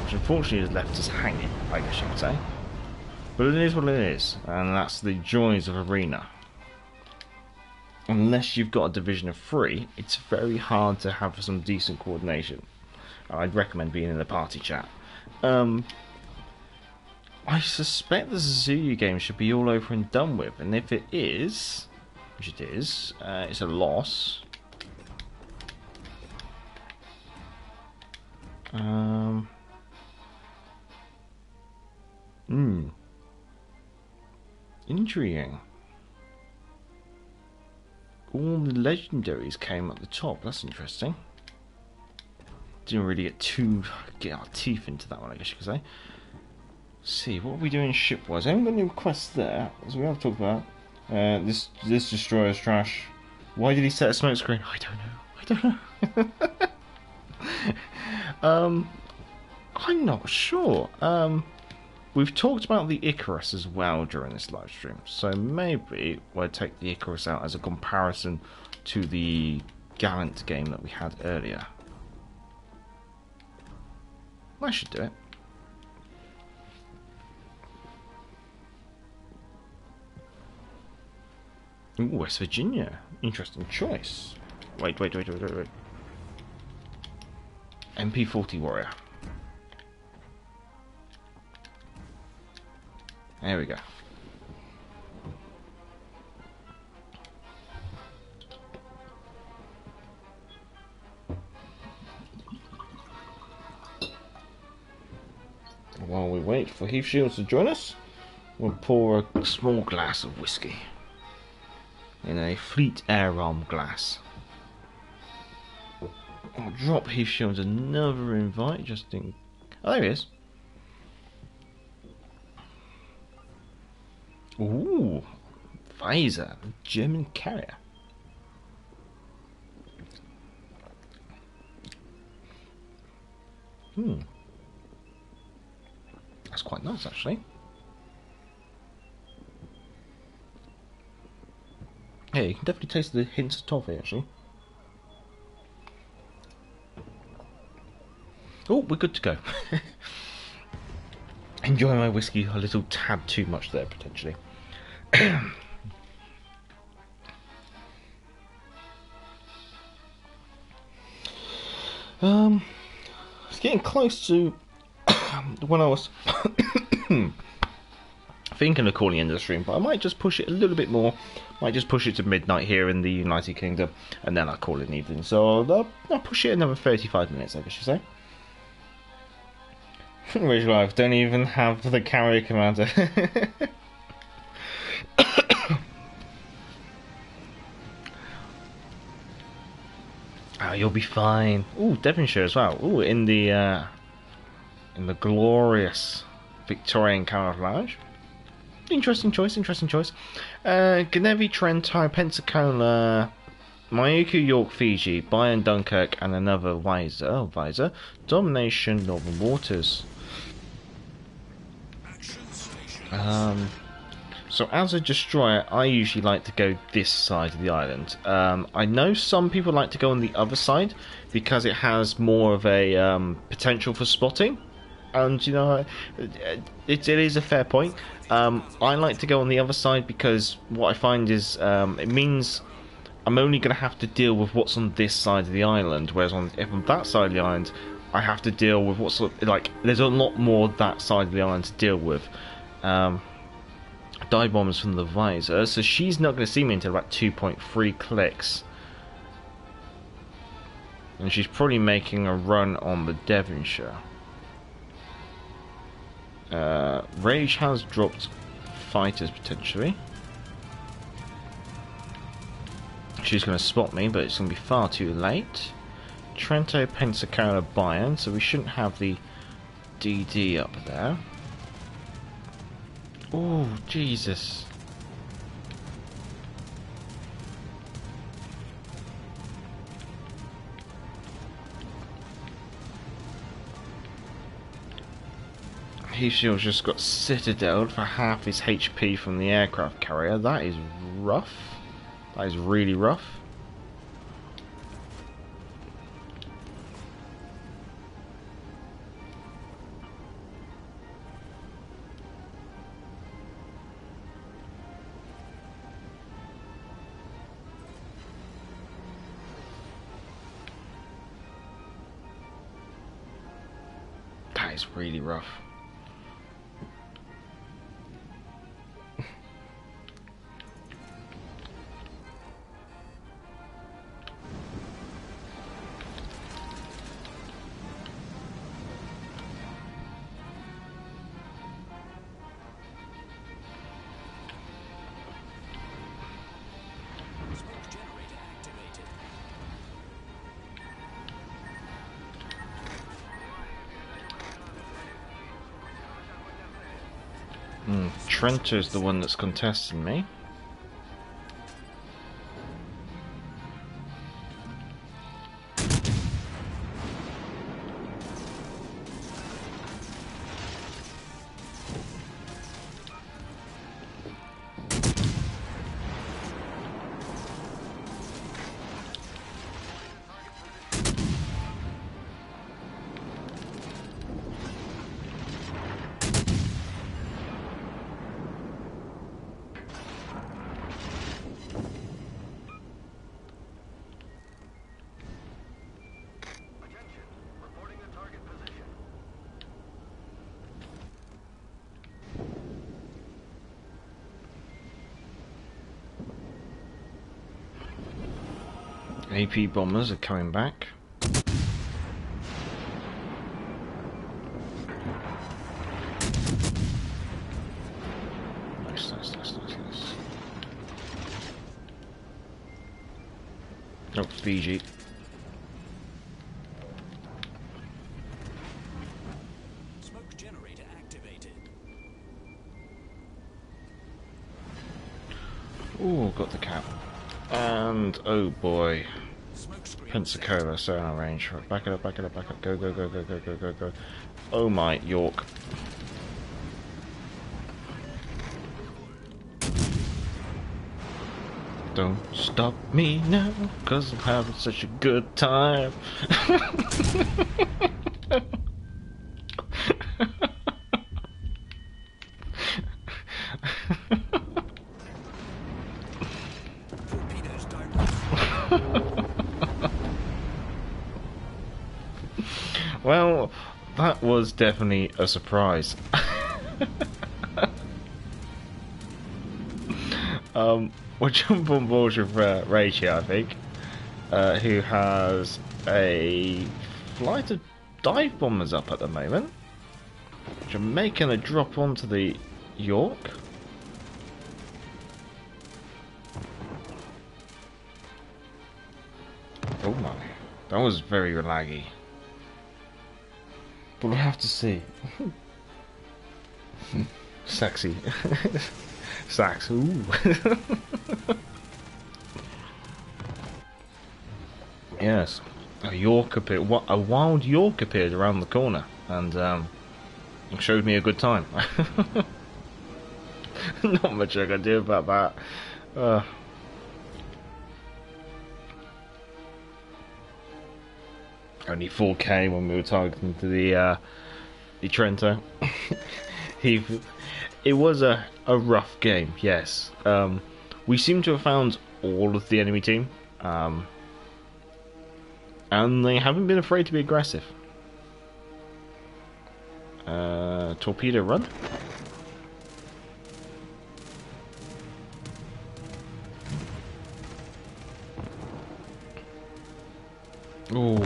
Speaker 1: which unfortunately has left us hanging, I guess you could say. But it is what it is, and that's the joys of Arena. Unless you've got a division of 3, it's very hard to have some decent coordination. I'd recommend being in the party chat. I suspect the Suzuyu game should be all over and done with, and if it is, which it is, it's a loss. Intriguing. All the legendaries came at the top. That's interesting. Didn't really get our teeth into that one, I guess you could say. Let's see, what are we doing ship-wise? I haven't got any requests there, as we have talked about. This destroyer's trash. Why did he set a smoke screen? I don't know. I'm not sure. We've talked about the Icarus as well during this live stream, so maybe we'll take the Icarus out as a comparison to the Gallant game that we had earlier. I should do it. Ooh, West Virginia. Interesting choice. Wait. MP40 Warrior. There we go. While we wait for Heath Shields to join us, we'll pour a small glass of whiskey in a Fleet Air Arm glass. I'll drop Heath Shields another invite just in... Oh, there he is. Ooh, Pfizer, German carrier. That's quite nice, actually. Yeah, you can definitely taste the hints of toffee, actually. Oh, we're good to go. enjoying my whiskey a little tad too much there, potentially. It's getting close to when I was thinking of calling in the stream, but I might just push it a little bit more. Might just push it to midnight here in the United Kingdom, and then I'll call it an evening. So I'll push it another 35 minutes, I guess you say. Rich Life, don't even have the carrier commander. Oh, you'll be fine. Ooh, Devonshire as well. Ooh, in the glorious Victorian camouflage. Interesting choice, interesting choice. Gnevi, Trento, Pensacola, Mayuku, York, Fiji, Bayern, Dunkirk, and another visor. Domination, Northern Waters. So as a destroyer, I usually like to go this side of the island. I know some people like to go on the other side because it has more of a potential for spotting. And, you know, it is a fair point. I like to go on the other side because what I find is it means I'm only going to have to deal with what's on this side of the island. Whereas if on that side of the island, I have to deal with what's... Like, there's a lot more that side of the island to deal with. Dive bombs from the visor, so she's not going to see me until about 2.3 clicks, and she's probably making a run on the Devonshire. Rage has dropped fighters potentially. She's going to spot me, but it's going to be far too late. Trento, Pensacola, Bayern, so we shouldn't have the DD up there. Oh, Jesus. Shield's just got citadeled for half his HP from the aircraft carrier. That is rough. That is really rough. That is really rough. Trento's the one that's contesting me. AP bombers are coming back. Nice. Oh, Fiji.
Speaker 2: Smoke generator activated.
Speaker 1: Ooh, got the cap. And oh boy. Pensacola, sonar range. Back it up. Go. Oh my, York. Don't stop me now, 'cause I'm having such a good time. was definitely a surprise. We'll jump on board with Rachel, I think, who has a flight of dive bombers up at the moment, which are making a drop onto the York. Oh my, that was very laggy. But we'll have to see. Sexy. Sax, ooh. Yes, a York appeared. A wild York appeared around the corner and showed me a good time. Not much I can do about that. Only 4K when we were targeting to the Trento. It was a rough game, yes. We seem to have found all of the enemy team, and they haven't been afraid to be aggressive. Torpedo run. Ooh.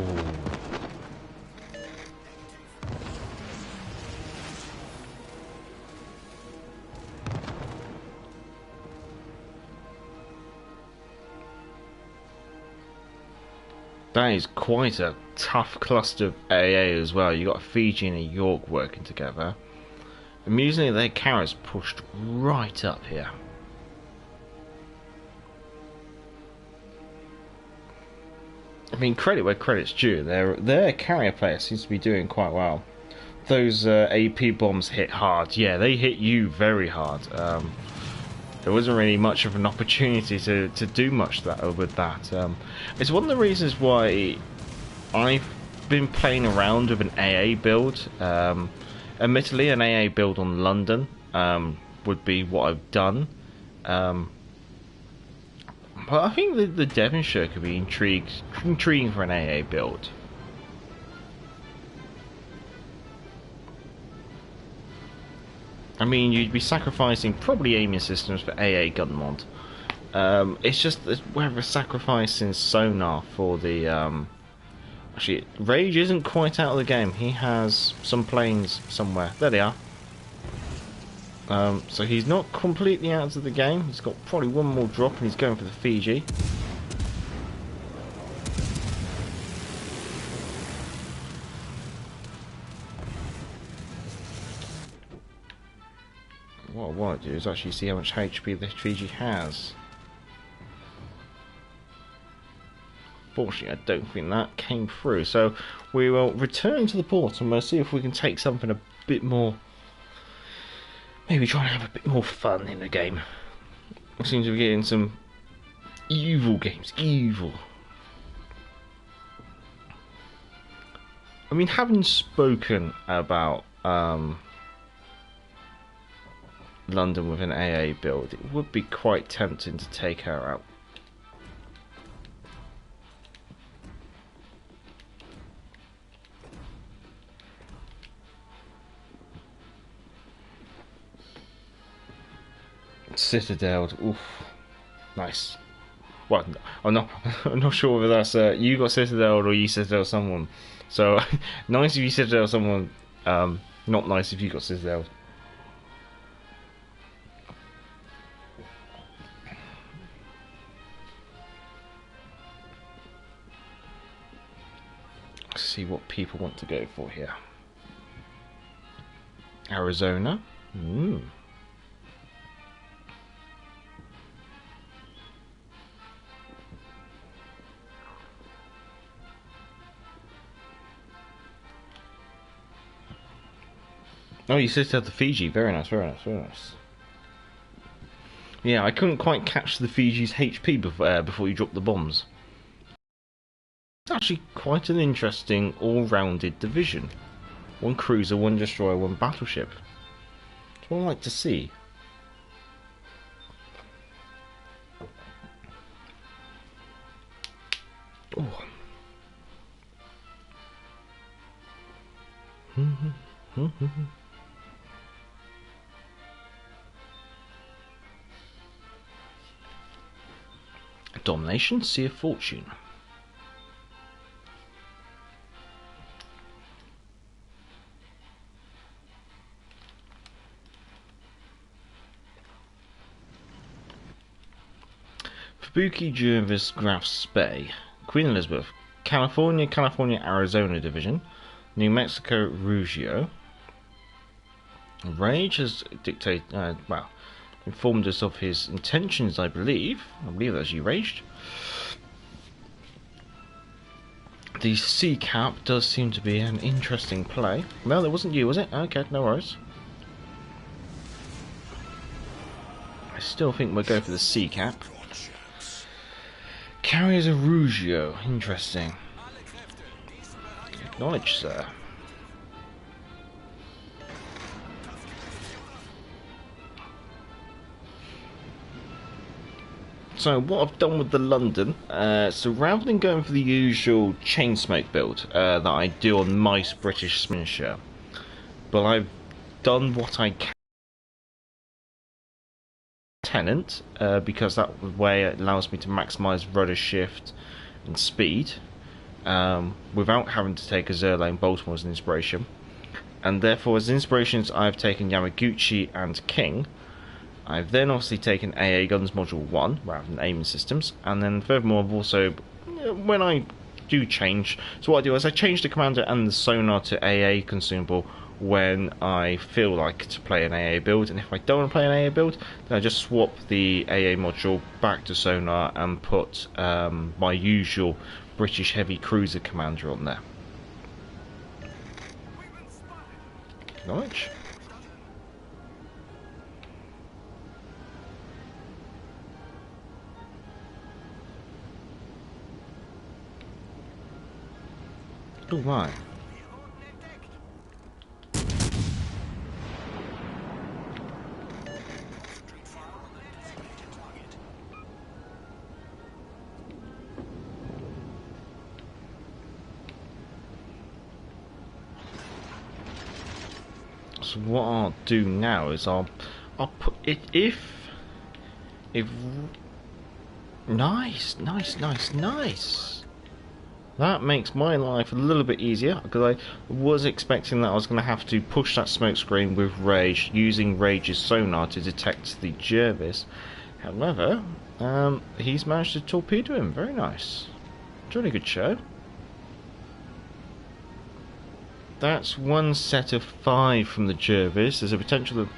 Speaker 1: That is quite a tough cluster of AA as well. You got a Fiji and a York working together. Amusingly, their carriers pushed right up here. I mean, credit where credit's due. Their carrier player seems to be doing quite well. Those AP bombs hit hard. Yeah, they hit you very hard. There wasn't really much of an opportunity to do much with that. It's one of the reasons why I've been playing around with an AA build. Admittedly, an AA build on London would be what I've done. But I think the Devonshire could be intriguing for an AA build. I mean, you'd be sacrificing probably aiming systems for AA gun mod. It's just that we're sacrificing sonar for the. Actually, Rage isn't quite out of the game. He has some planes somewhere. There they are. So he's not completely out of the game. He's got probably one more drop, and he's going for the Fiji. What I want to do is actually see how much HP this Fiji has. Fortunately, I don't think that came through. So we will return to the port and we'll see if we can take something a bit more. Maybe try and have a bit more fun in the game. We seem to be getting some evil games. Evil. I mean, having spoken about London with an AA build, it would be quite tempting to take her out. Citadel, oof, nice. Well, I'm not sure whether that's you got Citadel or you Citadel someone. So nice if you Citadel someone, not nice if you got Citadel. Let's see what people want to go for here. Arizona. Oh, you said to have the Fiji. Very nice, very nice, very nice. Yeah, I couldn't quite catch the Fiji's HP before you dropped the bombs. It's actually quite an interesting all-rounded division. One cruiser, one destroyer, one battleship. It's what I like to see. Oh. Domination, Sea of Fortune. Fubuki, Jervis, Graf's Bay, Queen Elizabeth, California, Arizona Division, New Mexico, Rugio. Rage has informed us of his intentions, I believe. I believe that's you, Raged. The sea cap does seem to be an interesting play. No, that wasn't you, was it? Okay, no worries. I still think we'll go for the sea cap. Carriers of Rugio, interesting. Acknowledge, sir. So what I've done with the London, so rather than going for the usual chain smoke build that I do on Mice British Sminsher, but I've done what I can Tenant, because that way it allows me to maximise rudder shift and speed without having to take a Zerlane Baltimore as an inspiration. And therefore, as inspirations, I've taken Yamaguchi and King. I've then obviously taken AA Guns Module 1 rather than aiming systems, and then furthermore I've also, when I do change, so what I do is I change the commander and the sonar to AA consumable when I feel like to play an AA build, and if I don't want to play an AA build, then I just swap the AA module back to sonar and put my usual British heavy cruiser commander on there. Acknowledge. Oh right. So what I'll do now is I'll put it if nice. That makes my life a little bit easier, because I was expecting that I was going to have to push that smoke screen with Rage, using Rage's sonar to detect the Jervis. However, he's managed to torpedo him. Very nice. Jolly good show. That's one set of 5 from the Jervis. There's a potential that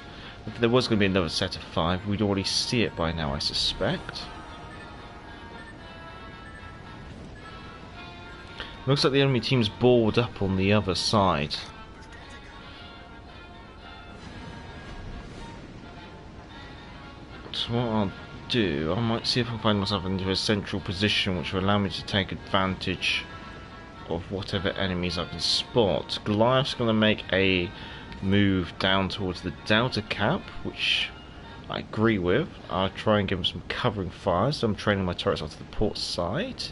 Speaker 1: if there was going to be another set of 5, we'd already see it by now, I suspect. Looks like the enemy team's bored up on the other side. So what I'll do, I might see if I can find myself into a central position which will allow me to take advantage of whatever enemies I can spot. Goliath's going to make a move down towards the Delta Cap, which I agree with. I'll try and give him some covering fire, so I'm training my turrets onto the port side.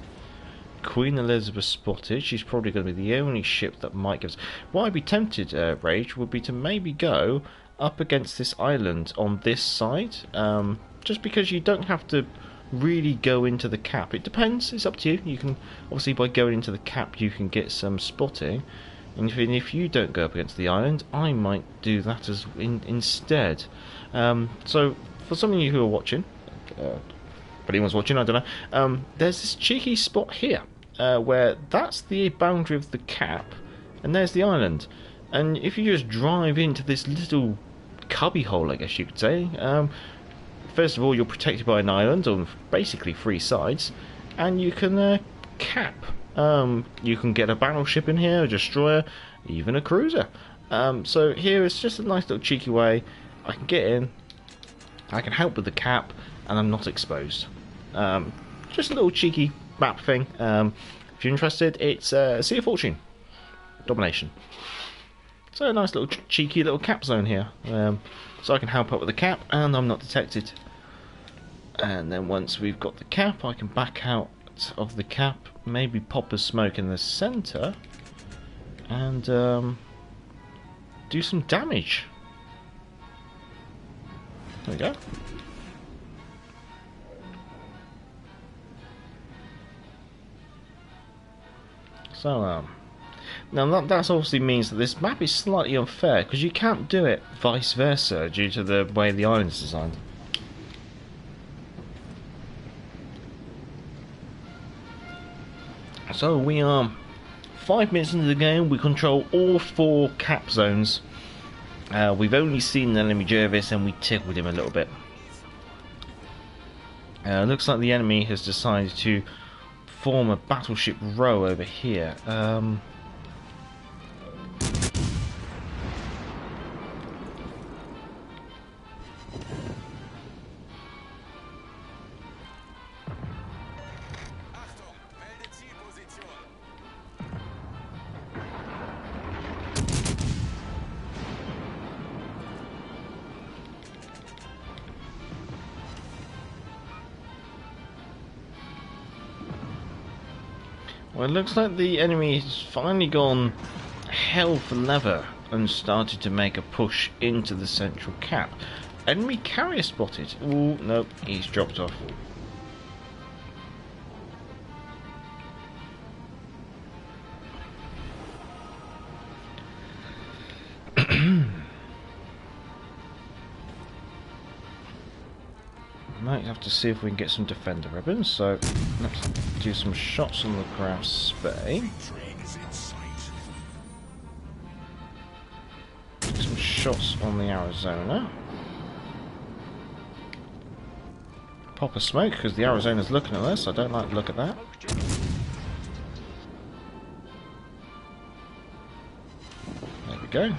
Speaker 1: Queen Elizabeth spotted. She's probably going to be the only ship that might give us... What I'd be tempted, Rage, would be to maybe go up against this island on this side, just because you don't have to really go into the cap. It depends, it's up to you. You can, obviously by going into the cap you can get some spotting, and if you don't go up against the island, I might do that instead. So for some of you who are watching, if anyone's watching, I don't know, there's this cheeky spot here where that's the boundary of the cap and there's the island, and if you just drive into this little cubby hole, I guess you could say, first of all you're protected by an island on basically 3 sides, and you can cap. You can get a battleship in here, a destroyer, even a cruiser. So here is just a nice little cheeky way I can get in, I can help with the cap, and I'm not exposed. Just a little cheeky map thing. If you're interested, it's Sea of Fortune Domination. So a nice little cheeky little cap zone here, so I can help out with the cap and I'm not detected. And then once we've got the cap, I can back out of the cap, maybe pop a smoke in the centre, and do some damage. There we go. So, now that obviously means that this map is slightly unfair, because you can't do it vice versa due to the way the island is designed. So we are 5 minutes into the game. We control all 4 cap zones. We've only seen the enemy Jervis and we tickled him a little bit. Looks like the enemy has decided to form a battleship row over here. Well, it looks like the enemy has finally gone hell for leather and started to make a push into the central cap. Enemy carrier spotted. Ooh, nope, he's dropped off. Might have to see if we can get some defender ribbons, so let's do some shots on the Graf Spey. Some shots on the Arizona. Pop a smoke because the Arizona's looking at us. I don't like the look at that. There we go.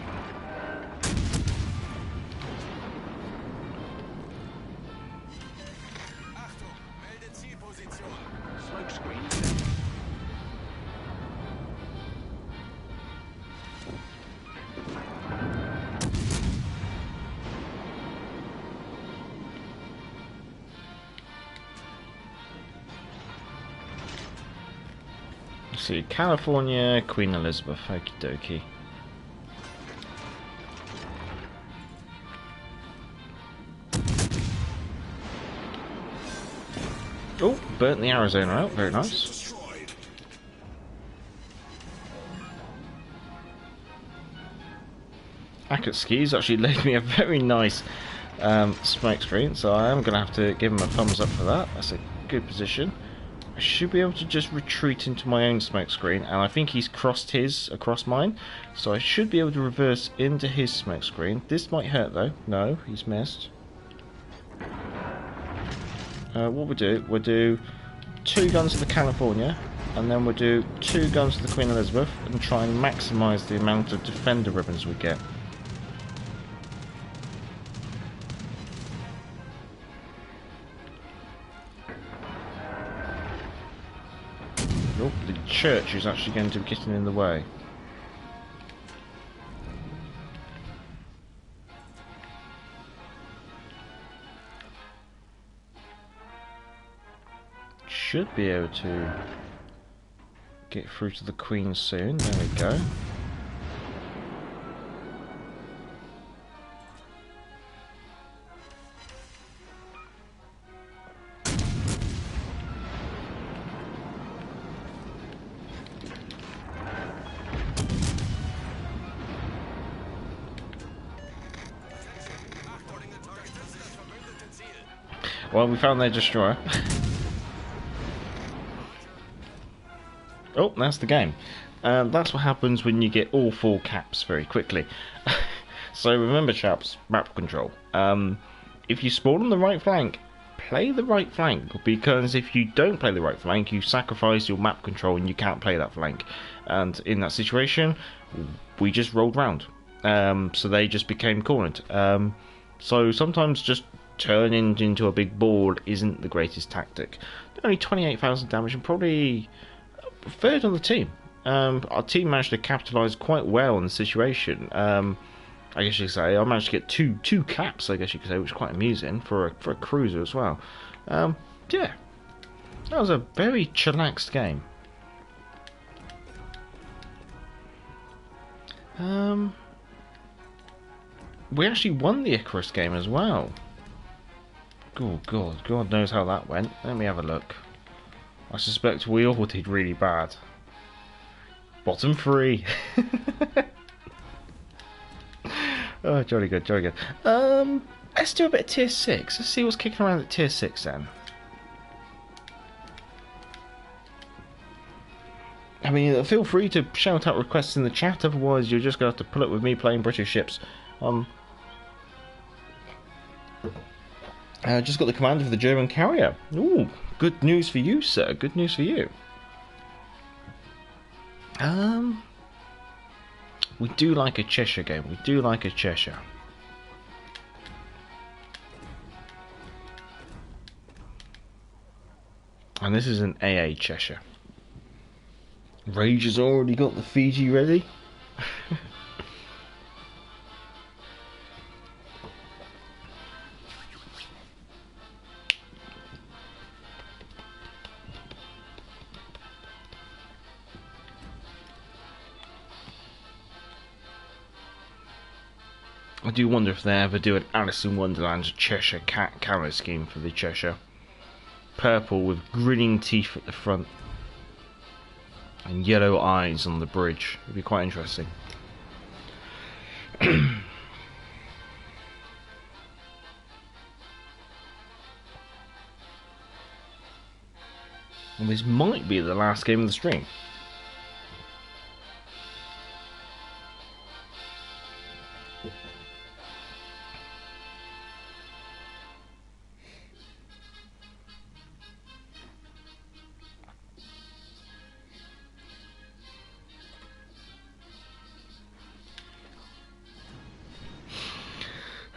Speaker 1: See, California, Queen Elizabeth, okie dokie. Oh, burnt the Arizona out, very nice. Hackett Skis actually laid me a very nice smoke screen, so I am going to have to give him a thumbs up for that. That's a good position. I should be able to just retreat into my own smoke screen, and I think he's crossed his across mine, so I should be able to reverse into his smoke screen. This might hurt though. No, he's missed. What we'll do 2 guns to the California, and then we'll do 2 guns to the Queen Elizabeth, and try and maximise the amount of defender ribbons we get. Oh, the church is actually going to be getting in the way. Should be able to get through to the Queen soon. There we go. Well, we found their destroyer. Oh, that's the game. That's what happens when you get all 4 caps very quickly. So remember, chaps, map control. If you spawn on the right flank, play the right flank, because if you don't play the right flank, you sacrifice your map control and you can't play that flank. And in that situation, we just rolled round. So they just became cornered. So sometimes just turning into a big ball isn't the greatest tactic. Only 28,000 damage and probably 3rd on the team. Our team managed to capitalise quite well on the situation. I guess you could say I managed to get two caps, I guess you could say, which is quite amusing for a cruiser as well. Yeah, that was a very chillaxed game. we actually won the Icarus game as well. Oh God, God knows how that went. Let me have a look. I suspect we all did really bad. Bottom 3. Oh, jolly good, jolly good. Let's do a bit of tier 6. Let's see what's kicking around at tier 6 then. I mean, feel free to shout out requests in the chat, otherwise you're just going to have to pull up with me playing British ships. I just got the command of the German carrier. Ooh, good news for you, sir. Good news for you. We do like a Cheshire game. We do like a Cheshire. And this is an AA Cheshire. Rage has already got the Fiji ready. I do wonder if they ever do an Alice in Wonderland Cheshire cat camo scheme for the Cheshire. Purple with grinning teeth at the front. And yellow eyes on the bridge. It'd be quite interesting. And this might be the last game of the stream.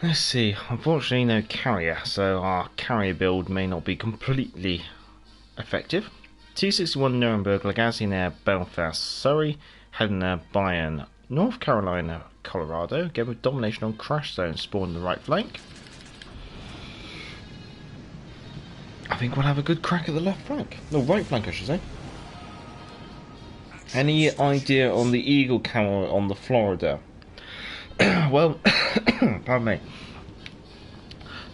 Speaker 1: Let's see, unfortunately no carrier, so our carrier build may not be completely effective. T-61 Nuremberg, Legazian Air, Belfast, Surrey, Hedner, Bayern, North Carolina, Colorado, game with domination on crash zone, spawn the right flank. I think we'll have a good crack at the left flank. No, right flank I should say. Any idea on the Eagle camo on the Florida? Well, pardon me.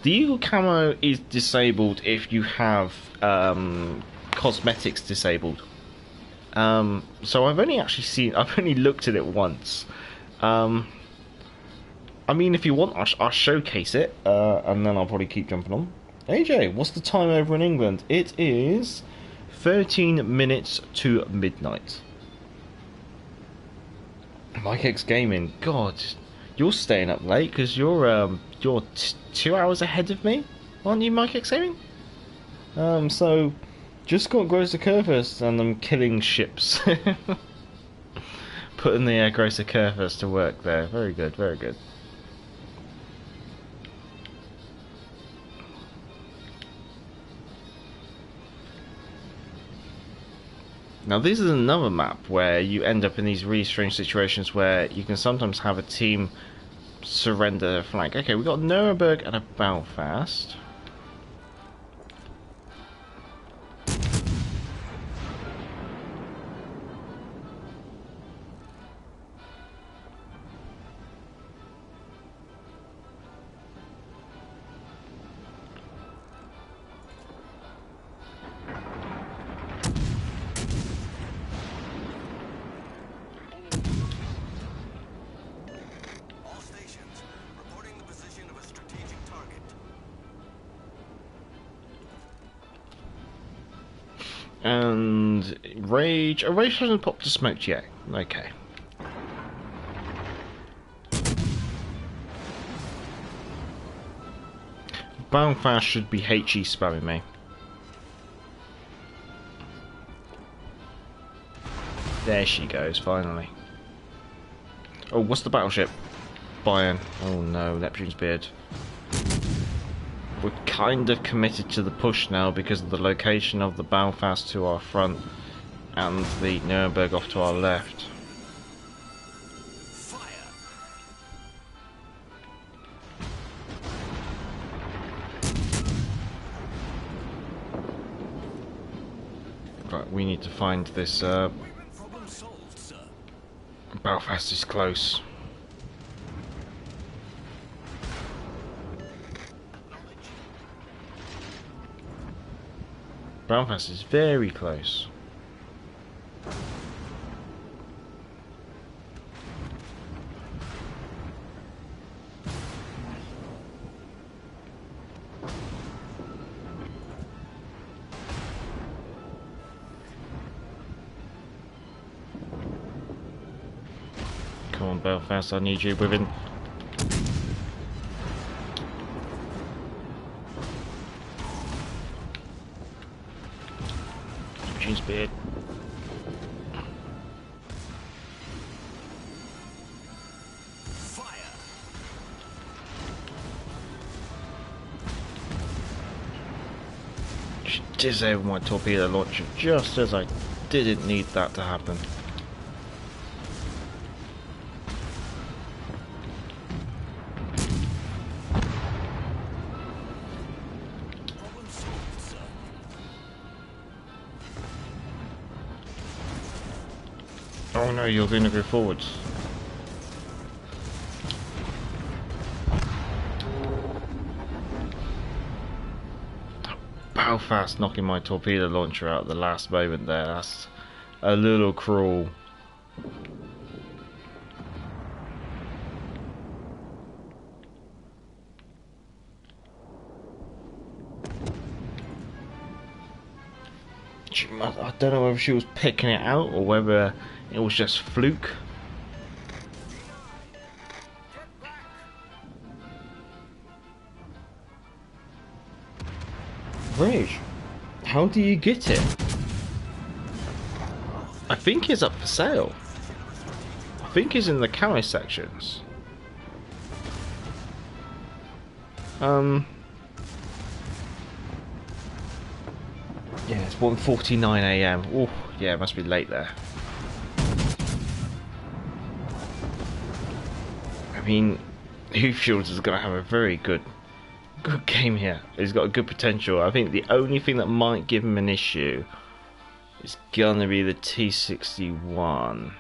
Speaker 1: The Eagle camo is disabled if you have cosmetics disabled. So I've only looked at it once. I mean, if you want, I'll showcase it, and then I'll probably keep jumping on. AJ, what's the time over in England? It is 13 minutes to midnight. Mike X Gaming, God. You're staying up late because you're 2 hours ahead of me, aren't you, Mike X Gaming? So just got Grosser Kurfürst and I'm killing ships. Putting the Grosser Kurfürst to work there. Very good, very good. Now this is another map where you end up in these really strange situations where you can sometimes have a team surrender their flank. Okay, we've got Nuremberg and a Belfast. And Rage. Oh, Rage hasn't popped a smoke yet. Okay. Belfast should be HE spamming me. There she goes, finally. Oh, what's the battleship? Bayern. Oh no, Neptune's Beard. We're kind of committed to the push now because of the location of the Belfast to our front and the Nuremberg off to our left.
Speaker 2: Fire!
Speaker 1: Right, we need to find this.
Speaker 2: Problem solved, sir.
Speaker 1: Belfast is close. Belfast is very close. Come on, Belfast, I need you within. Machine speed.
Speaker 2: Fire.
Speaker 1: Just disable my torpedo launcher just as I didn't need that to happen.
Speaker 2: Problem solved, sir.
Speaker 1: Oh no, you're going to go forwards. Belfast knocking my torpedo launcher out at the last moment there. That's a little cruel. I don't know whether she was picking it out or whether it was just fluke. Rage, how do you get it? I think it's up for sale. I think it's in the camo sections. Yeah, it's 1:49 AM. Oh, yeah, it must be late there. I mean, Hoof Shields is going to have a very good game here. He's got a good potential. I think the only thing that might give him an issue is going to be the T-61.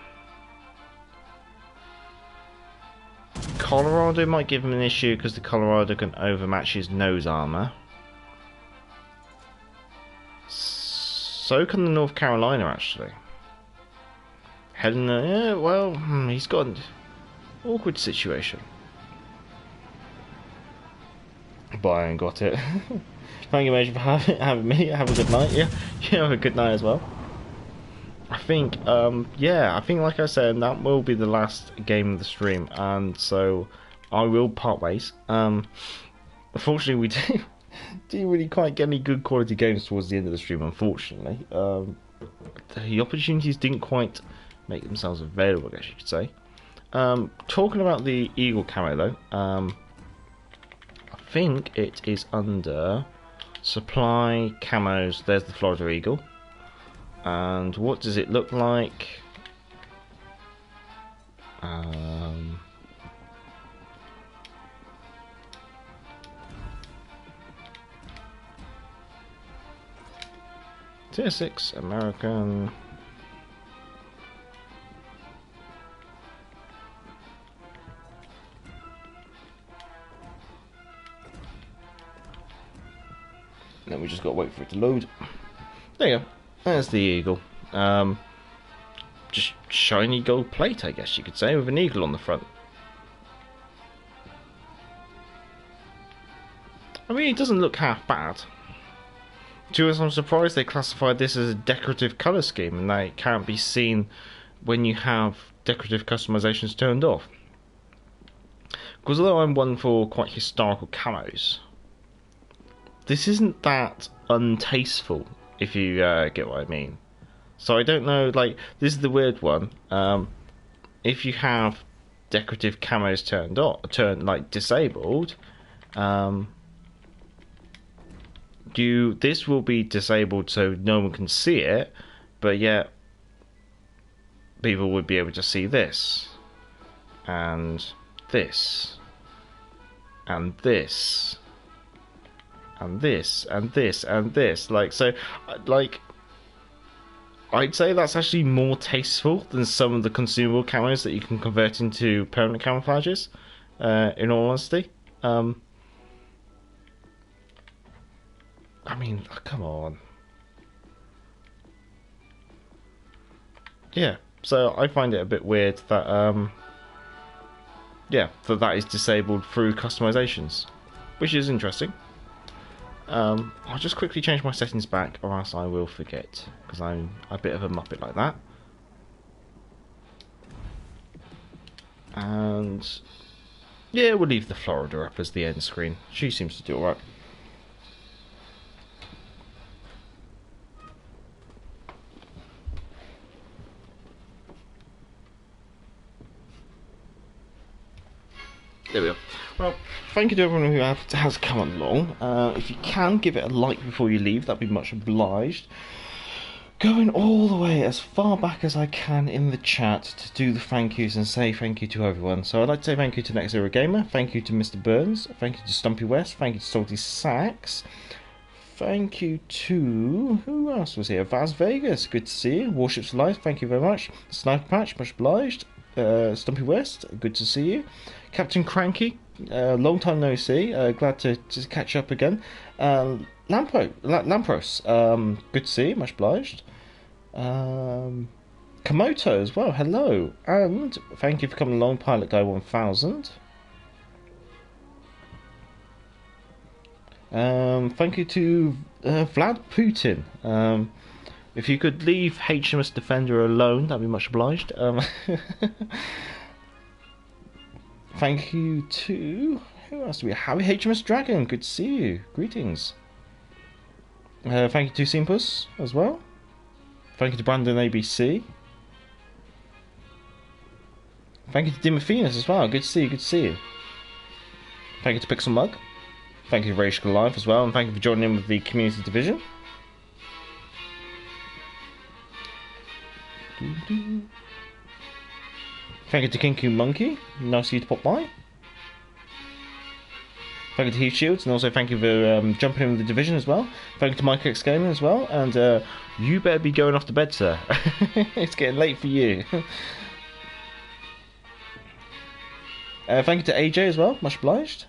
Speaker 1: Colorado might give him an issue because the Colorado can overmatch his nose armor. So can the North Carolina, actually. Helena, yeah, well, he's got an awkward situation. Byron got it. Thank you, Major, for having me. Have a good night. Yeah, you have a good night as well. I think, yeah, I think, like I said, that will be the last game of the stream, and so I will part ways. Unfortunately, we didn't really quite get any good quality games towards the end of the stream, unfortunately. The opportunities didn't quite make themselves available, I guess you could say. Talking about the Eagle camo, though, I think it is under supply camos. There's the Florida Eagle. And what does it look like? Tier 6 American. Then we just got to wait for it to load. There you go. There's the Eagle. Just shiny gold plate, I guess you could say, with an eagle on the front. I mean, it doesn't look half bad. To us, I'm surprised they classified this as a decorative colour scheme and that it can't be seen when you have decorative customizations turned off. Because although I'm one for quite historical camos, this isn't that untasteful, if you get what I mean. So I don't know, like, this is the weird one. If you have decorative camos turned disabled, this will be disabled so no one can see it, but yet people would be able to see this, and this, and this, and this, and this, and this. Like, so, like, I'd say that's actually more tasteful than some of the consumable camos that you can convert into permanent camouflages, in all honesty. I mean, come on. Yeah, so I find it a bit weird that that is disabled through customizations, which is interesting. I'll just quickly change my settings back, or else I will forget, because I'm a bit of a muppet like that. And yeah, we'll leave the Florida up as the end screen. She seems to do alright. There we go. Well, thank you to everyone who has come along. If you can, give it a like before you leave, that'd be much obliged. Going all the way as far back as I can in the chat to do the thank yous and say thank you to everyone. So I'd like to say thank you to Next Zero Gamer, thank you to Mr. Burns, thank you to Stumpy West, thank you to Salty Sax, thank you to... who else was here? Vaz Vegas, good to see you. Warships Live, thank you very much. Sniper Patch, much obliged. Stumpy West, good to see you. Captain Cranky, long time no see, glad to catch up again. Lampros, good to see you, much obliged. Komoto as well, hello, and thank you for coming along, Pilot Guy 1000. Thank you to Vlad Putin. If you could leave HMS Defender alone, that'd be much obliged. Thank you to... who else do we have? HMS Dragon, good to see you. Greetings. Thank you to Simpus as well. Thank you to Brandon ABC. Thank you to Dimophenis as well. Good to see you, good to see you. Thank you to Pixel Mug. Thank you to Rachel Live as well, and thank you for joining in with the community division. Thank you to Kinku Monkey. Nice of you to pop by. Thank you to Heath Shields, and also thank you for jumping in with the division as well. Thank you to Mike X Gamer as well, and you better be going off to bed, sir. It's getting late for you. Thank you to AJ as well, much obliged.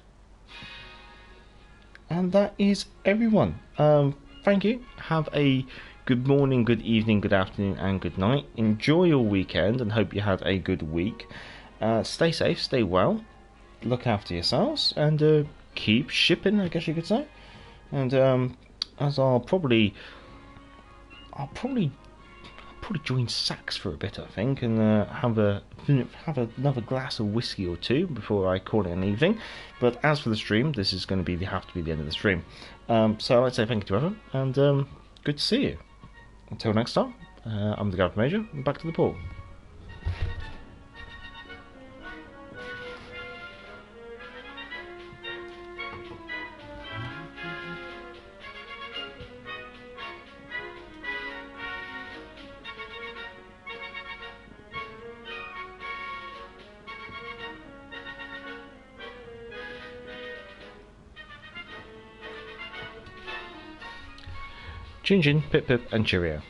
Speaker 1: And that is everyone. Thank you. Have a good morning, good evening, good afternoon, and good night. Enjoy your weekend, and hope you had a good week. Stay safe, stay well, look after yourselves, and keep shipping, I guess you could say. And as I'll probably join Sax for a bit, I think, and have another glass of whiskey or two before I call it an evening. But as for the stream, this is going to have to be the end of the stream. So I'd like to say thank you to everyone, and good to see you. Until next time, I'm the Gavin Major, and back to the port. Chin chin, pip pip, and cheerio.